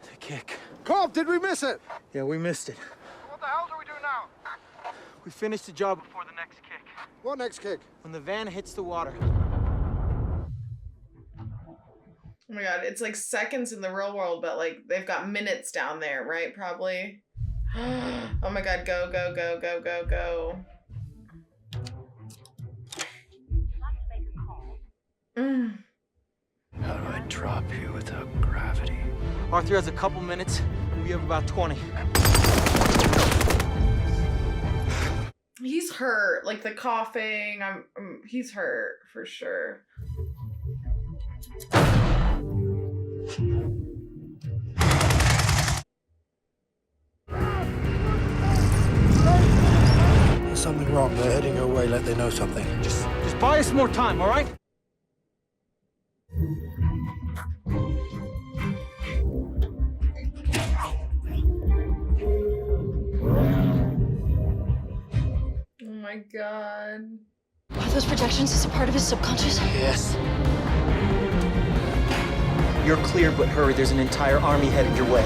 Speaker 1: The kick.
Speaker 3: Cobb, did we miss it?
Speaker 1: Yeah, we missed it.
Speaker 3: What the hell do we do now?
Speaker 1: We finished the job before the next kick.
Speaker 3: What next kick?
Speaker 1: When the van hits the water.
Speaker 2: Oh my God, it's like seconds in the real world, but like they've got minutes down there, right? Probably. Oh my God, go, go, go, go, go, go.
Speaker 14: drop you without gravity.
Speaker 1: Arthur has a couple minutes. We have about 20.
Speaker 2: He's hurt, like the coughing. He's hurt for sure.
Speaker 3: There's something wrong. They're heading your way. Let they know something.
Speaker 1: Just buy us more time, all right?
Speaker 2: Oh my god.
Speaker 11: Are those projections? Is it part of his subconscious?
Speaker 3: Yes.
Speaker 1: You're clear, but hurry. There's an entire army headed your way.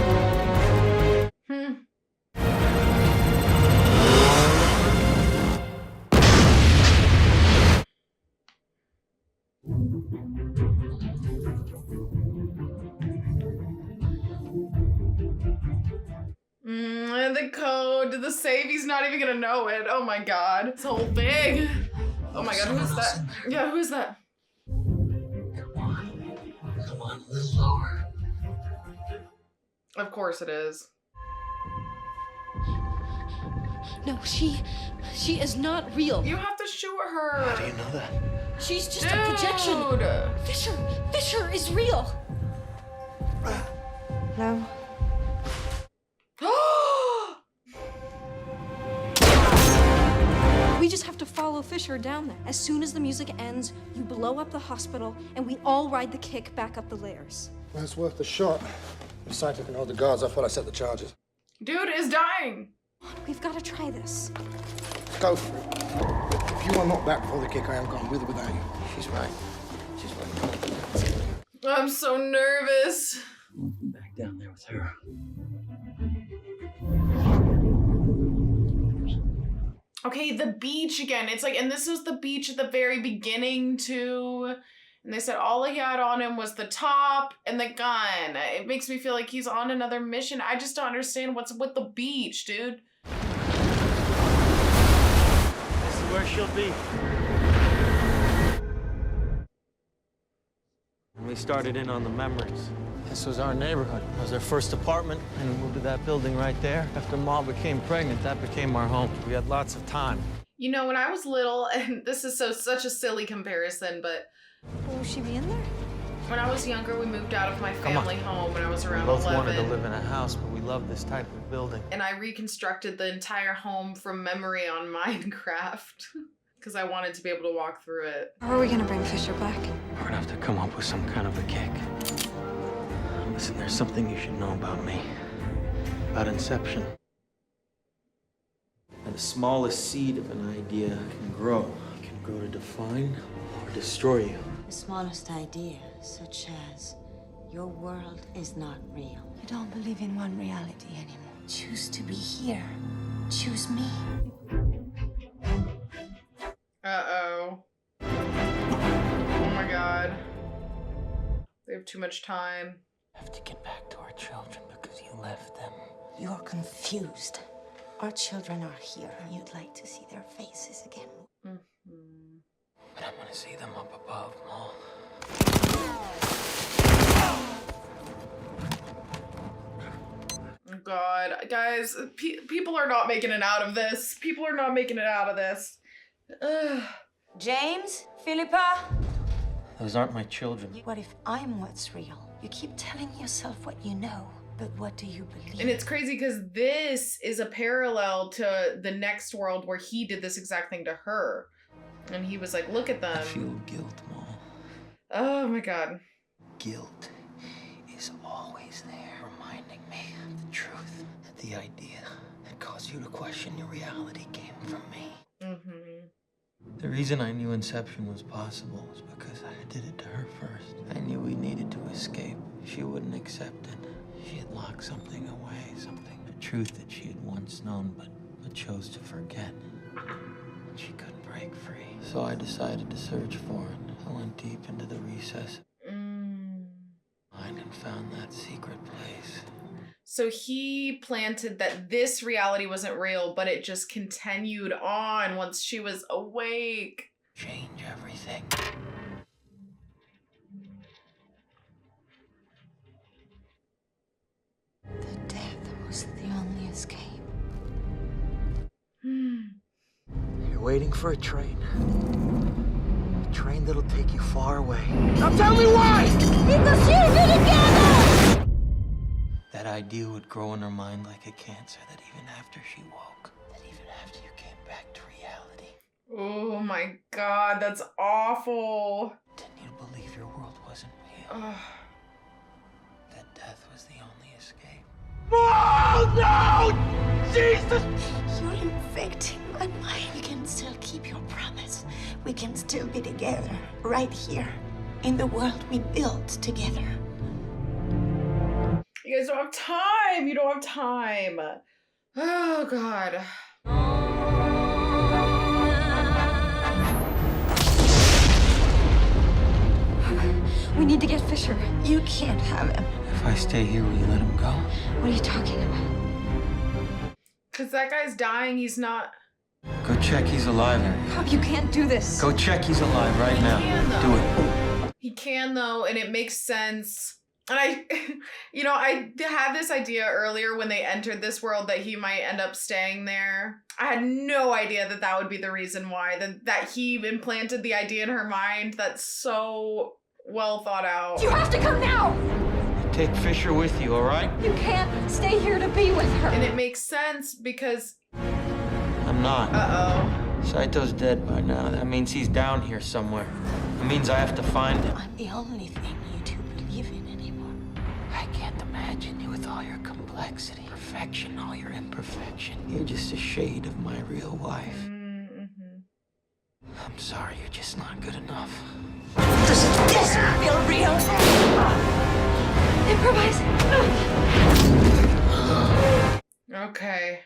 Speaker 2: The code, the save, he's not even gonna know it. Oh my god. This whole thing. Oh my god, who is that? Yeah, who is that?
Speaker 5: Come on, a little lower.
Speaker 2: Of course it is.
Speaker 11: No, she is not real.
Speaker 2: You have to shoot her.
Speaker 3: How do you know that?
Speaker 11: She's just a projection. Fisher is real. No. We just have to follow Fisher down there. As soon as the music ends, you blow up the hospital, and we all ride the kick back up the layers.
Speaker 3: That's worth the shot. Besides, I can hold the guards off while I set the charges.
Speaker 2: Dude is dying.
Speaker 11: We've got to try this.
Speaker 3: Go for it. If you are not back before the kick, I am gone with or without you.
Speaker 1: She's right. She's right.
Speaker 2: I'm so nervous.
Speaker 14: Back down there with her.
Speaker 2: Okay, the beach again. It's like, and this was the beach at the very beginning too. And they said all he had on him was the top and the gun. It makes me feel like he's on another mission. I just don't understand what's with the beach, dude.
Speaker 1: This is where she'll be. We started in on the memories. This was our neighborhood. It was our first apartment, and we moved to that building right there. After Mom became pregnant, that became our home. We had lots of time.
Speaker 2: You know, when I was little, and this is such a silly comparison, but
Speaker 11: Will she be in there?
Speaker 2: when I was younger, we moved out of my family home when I was around
Speaker 1: We both
Speaker 2: 11.
Speaker 1: wanted to live in a house, but we loved this type of building.
Speaker 2: And I reconstructed the entire home from memory on Minecraft because I wanted to be able to walk through it.
Speaker 11: How are we gonna bring Fisher back?
Speaker 1: We're gonna have to come up with some kind of a kick. Listen, there's something you should know about me. About Inception. And the smallest seed of an idea can grow. It can grow to define or destroy you.
Speaker 19: The smallest idea, such as your world is not real.
Speaker 11: You don't believe in one reality anymore.
Speaker 19: Choose to be here. Choose me.
Speaker 2: Uh-oh. Oh my god. They have too much time.
Speaker 1: Have to get back to our children because you left them.
Speaker 19: You're confused. Our children are here, and you'd like to see their faces again.
Speaker 1: But I'm gonna see them up above, Mom.
Speaker 2: God, guys, people are not making it out of this. People are not making it out of this. Ugh.
Speaker 19: James? Philippa?
Speaker 1: Those aren't my children.
Speaker 19: What if I'm what's real? You keep telling yourself what you know, but what do you believe?
Speaker 2: And it's crazy because this is a parallel to the next world where he did this exact thing to her. And he was like, look at them.
Speaker 1: I feel guilt, Mom.
Speaker 2: Oh my god.
Speaker 1: Guilt is always there, reminding me of the truth, that the idea that caused you to question your reality came from me. The reason I knew Inception was possible was because I did it to her first. I knew we needed to escape. She wouldn't accept it. She had locked something away, a truth that she had once known but chose to forget. She couldn't break free. So I decided to search for it. I went deep into the recess. And found that secret place.
Speaker 2: So he planted that this reality wasn't real, but it just continued on once she was awake.
Speaker 1: Change everything.
Speaker 19: was the only escape.
Speaker 1: You're waiting for a train. A train that'll take you far away.
Speaker 18: Now tell me why!
Speaker 4: Because you're good together!
Speaker 1: That idea would grow in her mind like a cancer, that even after she woke, that even after you came back to reality.
Speaker 2: Oh my god, that's awful.
Speaker 1: Then you'd believe your world wasn't real. That death was the only escape.
Speaker 18: Oh no! Jesus!
Speaker 19: You're infecting my mind. We can still keep your promise. We can still be together, right here, in the world we built together.
Speaker 2: You guys don't have time. You don't have time. Oh god.
Speaker 11: We need to get Fisher.
Speaker 19: You can't have him.
Speaker 1: If I stay here, will you let him go?
Speaker 11: What are you talking about?
Speaker 2: Because that guy's dying. He's not.
Speaker 1: Go check he's alive.
Speaker 11: Cobb, you can't do this.
Speaker 1: Go check he's alive right now. Do it.
Speaker 2: He can though, and it makes sense. And I had this idea earlier when they entered this world that he might end up staying there. I had no idea that that would be the reason why. That he implanted the idea in her mind. That's so well thought out.
Speaker 11: You have to come now!
Speaker 1: Take Fisher with you, all right?
Speaker 11: You can't stay here to be with her.
Speaker 2: And it makes sense because...
Speaker 1: I'm not.
Speaker 2: Uh-oh.
Speaker 1: Saito's dead by now. That means he's down here somewhere. It means I have to find him.
Speaker 19: I'm the only thing you two believe in anymore.
Speaker 1: I can't imagine you with all your complexity, perfection, all your imperfection. You're just a shade of my real wife. I'm sorry, you're just not good enough.
Speaker 19: Does this feel real?
Speaker 11: Improvise.
Speaker 2: Okay.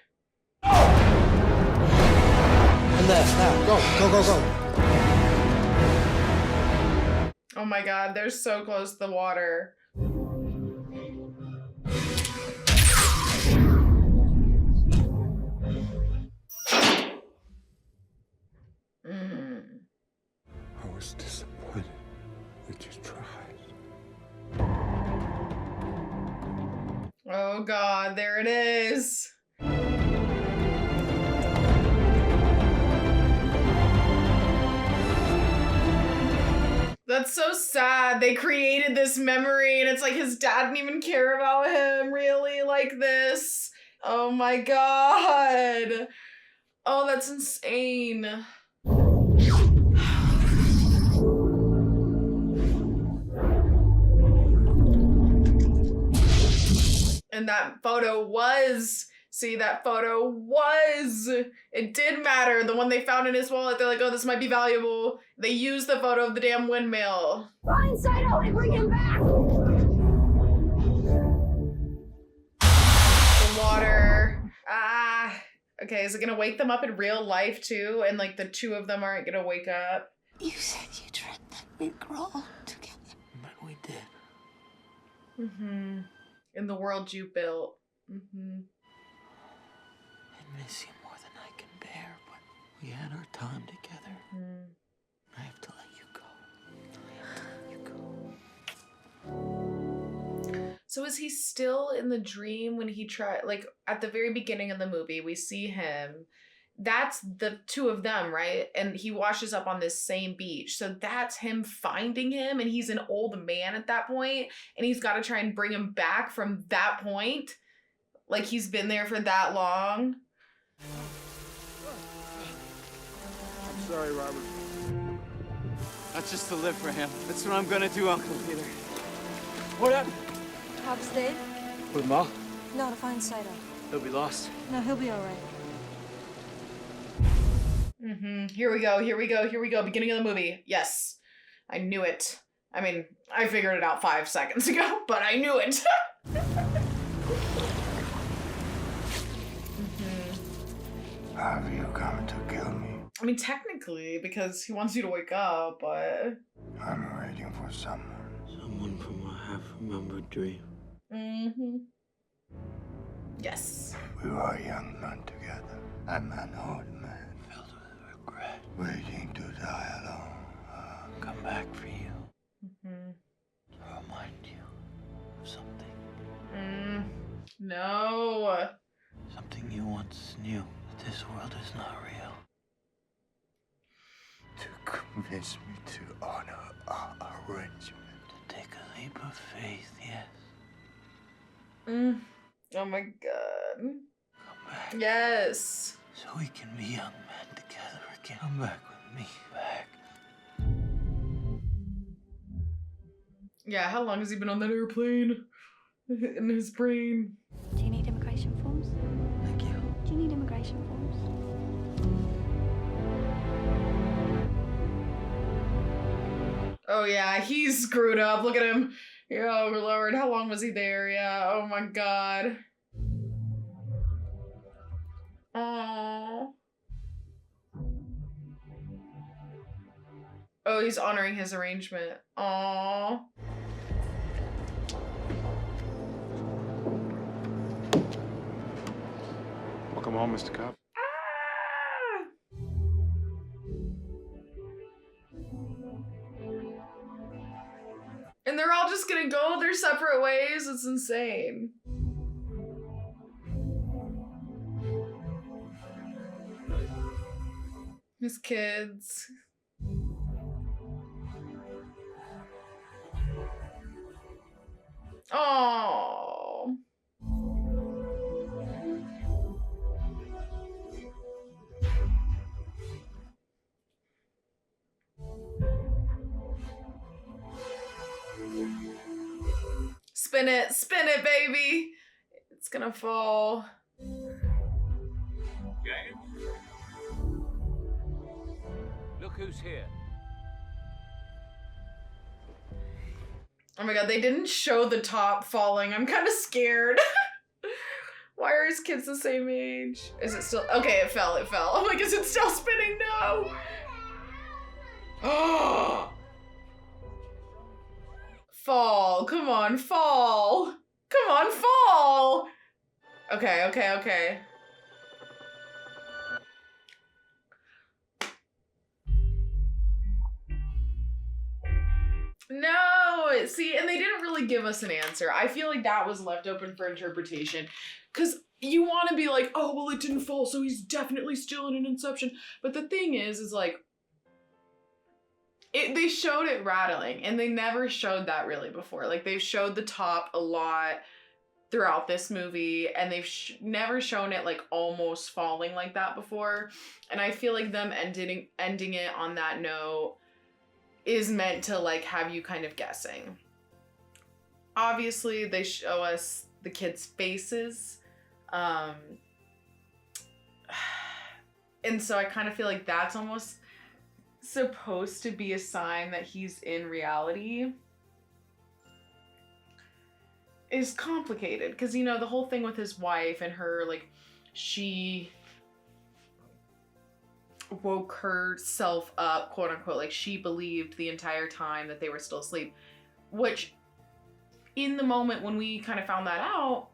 Speaker 3: And there, now, go.
Speaker 2: Oh my god, they're so close to the water.
Speaker 12: I was disappointed that you tried.
Speaker 2: Oh god, there it is. That's so sad. They created this memory and it's like his dad didn't even care about him really like this. Oh my god. Oh, that's insane. And that photo was, it did matter. The one they found in his wallet, they're like, oh, this might be valuable. They used the photo of the damn windmill.
Speaker 4: Find Saito and bring him back!
Speaker 2: The water. Okay, is it gonna wake them up in real life too? And like the two of them aren't gonna wake up?
Speaker 19: You said you dreamt that we'd grow together.
Speaker 1: But we did.
Speaker 2: Mm-hmm. In the world you built. Mm-hmm.
Speaker 1: I miss you more than I can bear, but we had our time together. I have to let you go.
Speaker 2: So is he still in the dream when he tried, like at the very beginning of the movie, we see him. That's the two of them, right? And he washes up on this same beach. So that's him finding him, and he's an old man at that point, and he's got to try and bring him back from that point. Like he's been there for that long.
Speaker 18: I'm sorry, Robert. That's just to live for him. That's what I'm gonna do, Uncle Peter. What happened?
Speaker 11: Cobb stayed?
Speaker 18: With Ma?
Speaker 11: No, to find Saito.
Speaker 18: He'll be lost.
Speaker 11: No, he'll be all right.
Speaker 2: Here we go. Beginning of the movie. Yes. I knew it. I mean, I figured it out 5 seconds ago, but I knew it.
Speaker 5: Have you come to kill me?
Speaker 2: I mean, technically, because he wants you to wake up, but...
Speaker 5: I'm waiting for someone.
Speaker 1: Someone from a half-remembered dream.
Speaker 2: Yes.
Speaker 5: We were young men together. I'm an old man filled with regret, waiting to die alone. I'll come back for you. To remind you of something.
Speaker 2: No.
Speaker 5: Something you once knew, that this world is not real. To convince me to honor our arrangement. To take a leap of faith, yes.
Speaker 2: Oh my god.
Speaker 5: Come back.
Speaker 2: Yes.
Speaker 5: So we can be young men together again. Come back with me. Back.
Speaker 2: Yeah, how long has he been on that airplane? In his brain.
Speaker 17: Do you need immigration forms?
Speaker 5: Thank you.
Speaker 17: Do you need immigration forms?
Speaker 2: Oh yeah, he's screwed up. Look at him. Oh Lord, how long was he there? Yeah, oh my god. Aww. Oh, he's honoring his arrangement. Aww.
Speaker 16: Welcome home, Mr. Cobb.
Speaker 2: And they're all just gonna go their separate ways. It's insane. His kids. Oh. Spin it, baby. It's gonna fall.
Speaker 10: Look who's here.
Speaker 2: Oh my god, they didn't show the top falling. I'm kind of scared. Why are his kids the same age? Is it still? Okay, it fell. I'm like, is it still spinning? No. Oh. Fall. Come on, fall. Come on, fall. Okay. No, see, and they didn't really give us an answer. I feel like that was left open for interpretation. Because you want to be like, oh, well, it didn't fall, so he's definitely still in an Inception. But the thing is like, they showed it rattling, and they never showed that really before. Like, they've showed the top a lot throughout this movie, and they've never shown it like almost falling like that before. And I feel like them ending it on that note is meant to like have you kind of guessing. Obviously, they show us the kids' faces. And so I kind of feel like that's almost supposed to be a sign that he's in reality. Is complicated because, you know, the whole thing with his wife and her, like, she woke herself up, quote unquote, like she believed the entire time that they were still asleep, which in the moment when we kind of found that out,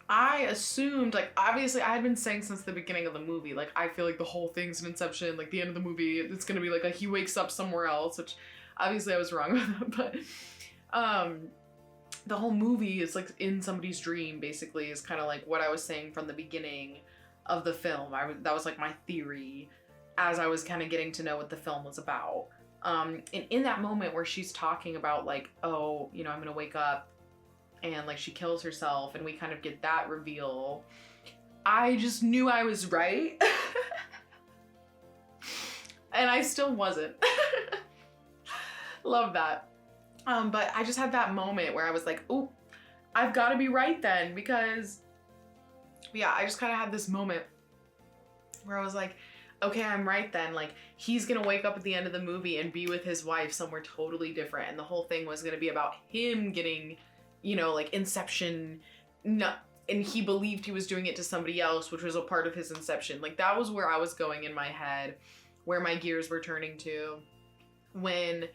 Speaker 2: I assumed, like, obviously I had been saying since the beginning of the movie, like, I feel like the whole thing's an Inception, like the end of the movie, it's gonna be like he wakes up somewhere else, which obviously I was wrong about that, but the whole movie is like in somebody's dream, basically, is kind of like what I was saying from the beginning of the film. That was like my theory as I was kind of getting to know what the film was about. And in that moment where she's talking about like, oh, you know, I'm gonna wake up and like she kills herself and we kind of get that reveal, I just knew I was right. And I still wasn't. Love that. But I just had that moment where I was like, oh, I've got to be right then, because yeah, I just kind of had this moment where I was like, okay, I'm right then. Like, he's gonna wake up at the end of the movie and be with his wife somewhere totally different, and the whole thing was gonna be about him getting, you know, like Inception, and he believed he was doing it to somebody else, which was a part of his Inception. Like, that was where I was going in my head, where my gears were turning to when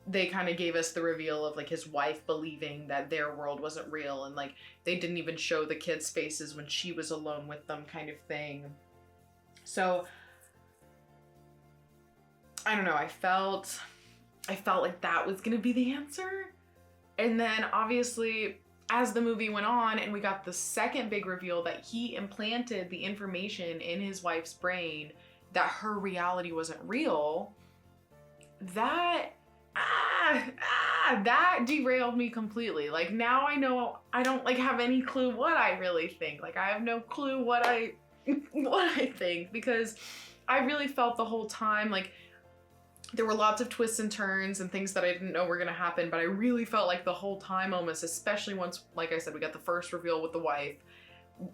Speaker 2: they kind of gave us the reveal of like his wife believing that their world wasn't real, and like they didn't even show the kids' faces when she was alone with them, kind of thing. So I don't know, I felt like that was gonna be the answer. And then obviously as the movie went on and we got the second big reveal that he implanted the information in his wife's brain that her reality wasn't real, that derailed me completely. Like, now I know I don't like have any clue what I really think. Like, I have no clue what I think, because I really felt the whole time like there were lots of twists and turns and things that I didn't know were gonna happen, but I really felt like the whole time almost, especially once, like I said, we got the first reveal with the wife,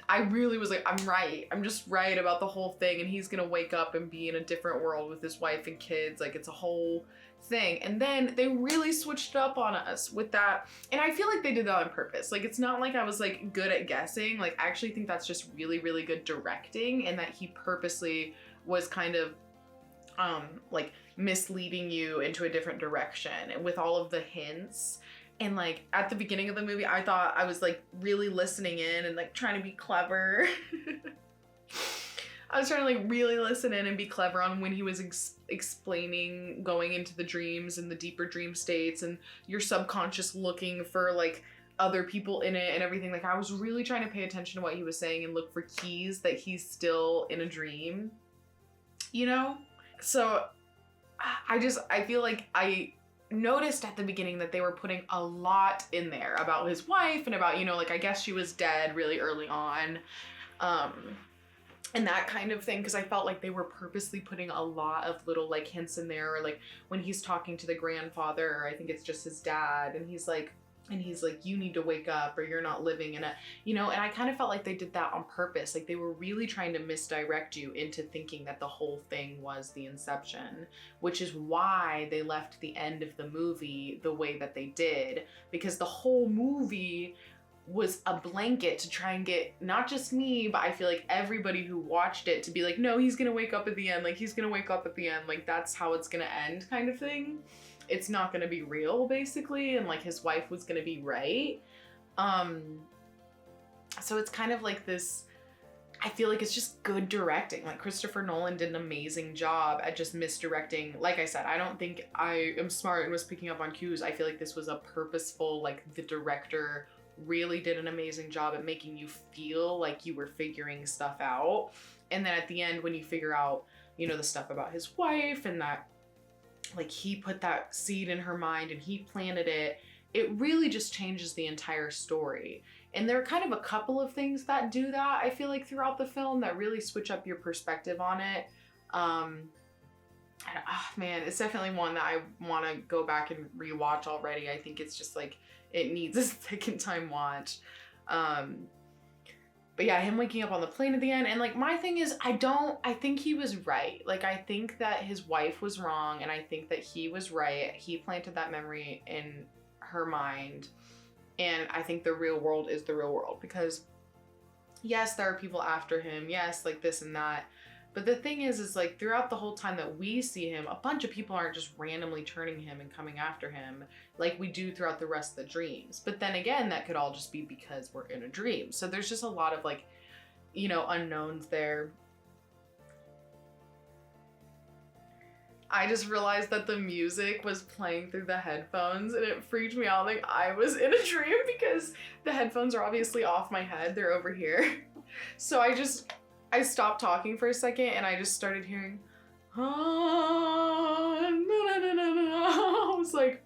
Speaker 2: I really was like, I'm right. I'm just right about the whole thing, and he's gonna wake up and be in a different world with his wife and kids. Like, it's a whole thing. And then they really switched up on us with that. And I feel like they did that on purpose. Like, it's not like I was like good at guessing. Like, I actually think that's just really, really good directing, and that he purposely was kind of like misleading you into a different direction with all of the hints. And like at the beginning of the movie, I thought I was like really listening in and like trying to be clever. I was trying to like really listen in and be clever on when he was explaining going into the dreams and the deeper dream states and your subconscious looking for like other people in it and everything. Like, I was really trying to pay attention to what he was saying and look for keys that he's still in a dream, you know? So I feel like I noticed at the beginning that they were putting a lot in there about his wife and about, you know, like, I guess she was dead really early on, and that kind of thing, because I felt like they were purposely putting a lot of little like hints in there, or like when he's talking to the grandfather, or I think it's just his dad, and he's like, you need to wake up or you're not living in a, you know, and I kind of felt like they did that on purpose. Like, they were really trying to misdirect you into thinking that the whole thing was the Inception, which is why they left the end of the movie the way that they did, because the whole movie was a blanket to try and get not just me, but I feel like everybody who watched it to be like, no, he's gonna wake up at the end. Like, he's gonna wake up at the end. Like, that's how it's gonna end, kind of thing. It's not gonna be real, basically, and like his wife was gonna be right. So it's kind of like this, I feel like it's just good directing. Like, Christopher Nolan did an amazing job at just misdirecting. Like I said, I don't think I am smart and was picking up on cues. I feel like this was a purposeful, like, the director really did an amazing job at making you feel like you were figuring stuff out. And then at the end, when you figure out, you know, the stuff about his wife and that, like, he put that seed in her mind and he planted it, it really just changes the entire story. And there are kind of a couple of things that do that, I feel like, throughout the film that really switch up your perspective on it. Man, it's definitely one that I want to go back and rewatch already. I think it's just like, it needs a second time watch. But yeah, him waking up on the plane at the end, and like, my thing is, I think he was right. Like, I think that his wife was wrong, and I think that he was right. He planted that memory in her mind, and I think the real world is the real world, because yes, there are people after him, yes, like this and that, but the thing is like, throughout the whole time that we see him, a bunch of people aren't just randomly turning him and coming after him like we do throughout the rest of the dreams. But then again, that could all just be because we're in a dream. So there's just a lot of, like, you know, unknowns there. I just realized that the music was playing through the headphones, and it freaked me out like I was in a dream, because the headphones are obviously off my head. They're over here. So I stopped talking for a second and I just started hearing, I was like,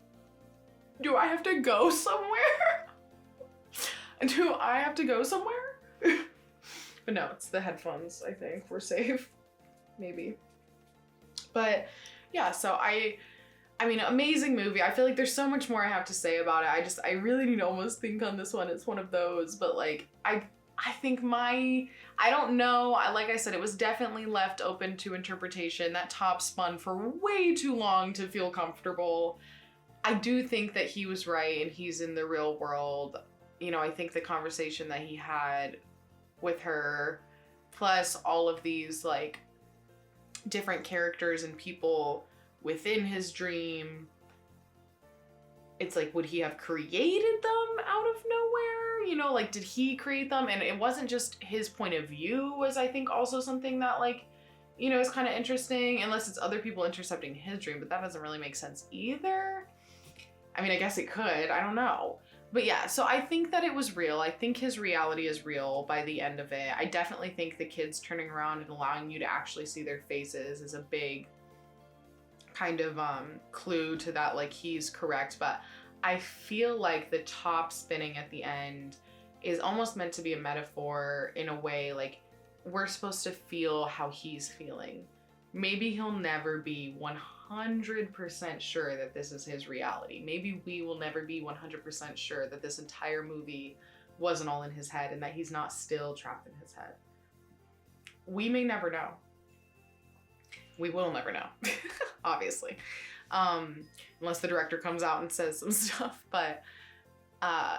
Speaker 2: do I have to go somewhere? Do I have to go somewhere? But no, it's the headphones, I think. We're safe. Maybe. But yeah, so I mean, amazing movie. I feel like there's so much more I have to say about it. I really need to almost think on this one. It's one of those, but like, I think I don't know. Like I said, it was definitely left open to interpretation. That top spun for way too long to feel comfortable. I do think that he was right and he's in the real world. You know, I think the conversation that he had with her, plus all of these like different characters and people within his dream, it's like, would he have created them out of nowhere? You know, like, did he create them? And it wasn't just his point of view was, I think, also something that, like, you know, is kind of interesting, unless it's other people intercepting his dream, but that doesn't really make sense either. I mean, I guess it could, I don't know. But yeah, so I think that it was real. I think his reality is real by the end of it. I definitely think the kids turning around and allowing you to actually see their faces is a big kind of clue to that, like, he's correct. But I feel like the top spinning at the end is almost meant to be a metaphor in a way, like, we're supposed to feel how he's feeling. Maybe he'll never be 100% sure that this is his reality. Maybe we will never be 100% sure that this entire movie wasn't all in his head and that he's not still trapped in his head. We may never know. We will never know, obviously. Unless the director comes out and says some stuff, but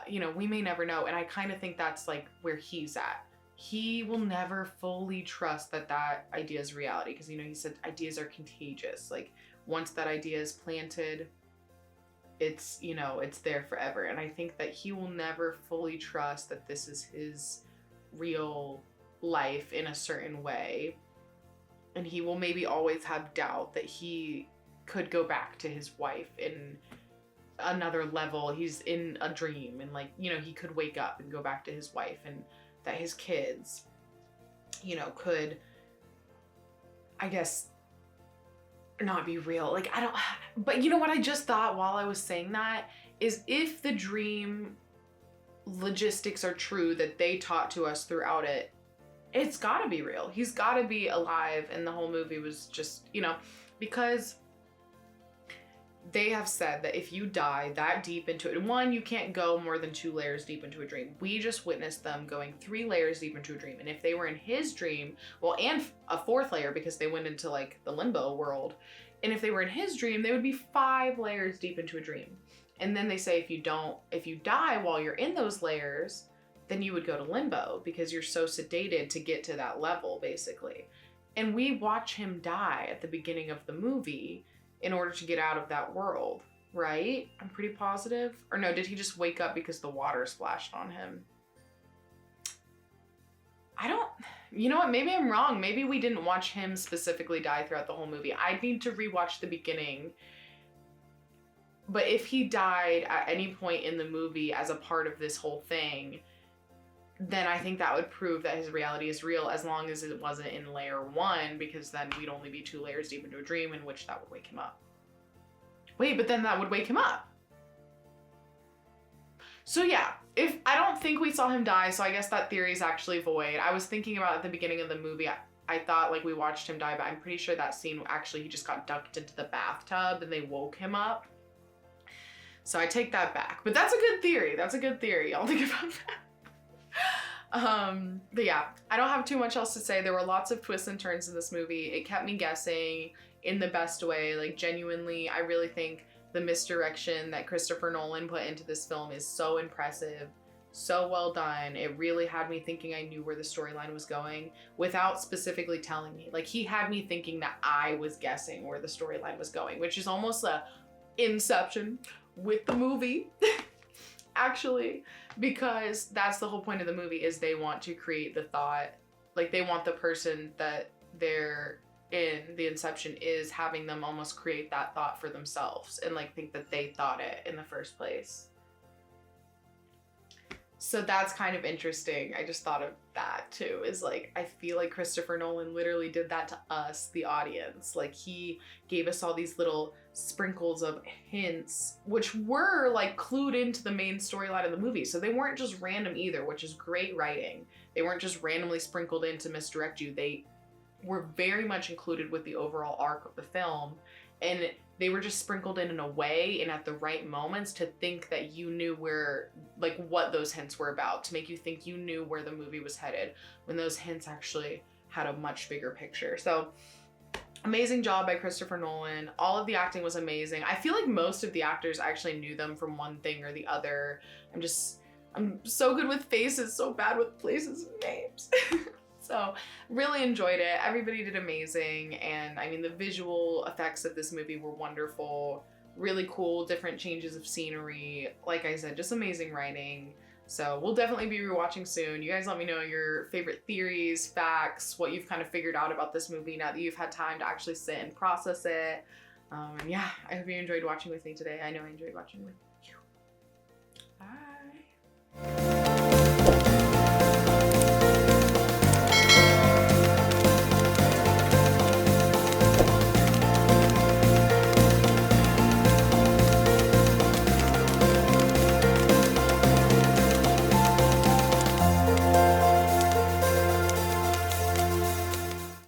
Speaker 2: you know, we may never know. And I kind of think that's like where he's at. He will never fully trust that that idea is reality, because, you know, he said ideas are contagious. Like, once that idea is planted, it's, you know, it's there forever. And I think that he will never fully trust that this is his real life in a certain way. And he will maybe always have doubt that he could go back to his wife in another level. He's in a dream, and, like, you know, he could wake up and go back to his wife, and that his kids, you know, could, I guess, not be real. Like, I don't, but you know what I just thought while I was saying that is, if the dream logistics are true that they taught to us throughout it, it's gotta be real. He's gotta be alive, and the whole movie was just, you know, because they have said that if you die that deep into it, one, you can't go more than 2 layers deep into a dream. We just witnessed them going 3 layers deep into a dream. And if they were in his dream, well, and a 4th layer, because they went into, like, the limbo world. And if they were in his dream, they would be 5 layers deep into a dream. And then they say if you die while you're in those layers, then you would go to limbo, because you're so sedated to get to that level, basically. And we watch him die at the beginning of the movie in order to get out of that world, right? I'm pretty positive. Or no, did he just wake up because the water splashed on him? I don't, you know what, maybe I'm wrong. Maybe we didn't watch him specifically die throughout the whole movie. I need to rewatch the beginning. But if he died at any point in the movie as a part of this whole thing, then I think that would prove that his reality is real, as long as it wasn't in layer 1, because then we'd only be 2 layers deep into a dream, in which that would wake him up. Wait, but then that would wake him up. So yeah, I don't think we saw him die, so I guess that theory is actually void. I was thinking about at the beginning of the movie, I thought like we watched him die, but I'm pretty sure that scene actually he just got dunked into the bathtub and they woke him up. So I take that back. But that's a good theory. That's a good theory. I'll think about that. But yeah, I don't have too much else to say. There were lots of twists and turns in this movie. It kept me guessing in the best way. Like, genuinely, I really think the misdirection that Christopher Nolan put into this film is so impressive, so well done. It really had me thinking I knew where the storyline was going without specifically telling me. Like, he had me thinking that I was guessing where the storyline was going, which is almost a Inception with the movie. Actually, because that's the whole point of the movie, is they want to create the thought, like they want the person that they're in the Inception is having them almost create that thought for themselves and like think that they thought it in the first place. So that's kind of interesting. I just thought of that too, is like, I feel like Christopher Nolan literally did that to us, the audience. Like, he gave us all these little sprinkles of hints, which were like clued into the main storyline of the movie. So they weren't just random either, which is great writing. They weren't just randomly sprinkled in to misdirect you. They were very much included with the overall arc of the film. And they were just sprinkled in a way and at the right moments to think that you knew where, like, what those hints were about, to make you think you knew where the movie was headed, when those hints actually had a much bigger picture. So amazing job by Christopher Nolan. All of the acting was amazing. I feel like most of the actors actually knew them from one thing or the other. I'm so good with faces, so bad with places and names. So really enjoyed it. Everybody did amazing. And I mean, the visual effects of this movie were wonderful, really cool, different changes of scenery. Like I said, just amazing writing. So we'll definitely be rewatching soon. You guys let me know your favorite theories, facts, what you've kind of figured out about this movie now that you've had time to actually sit and process it. And yeah, I hope you enjoyed watching with me today. I know I enjoyed watching with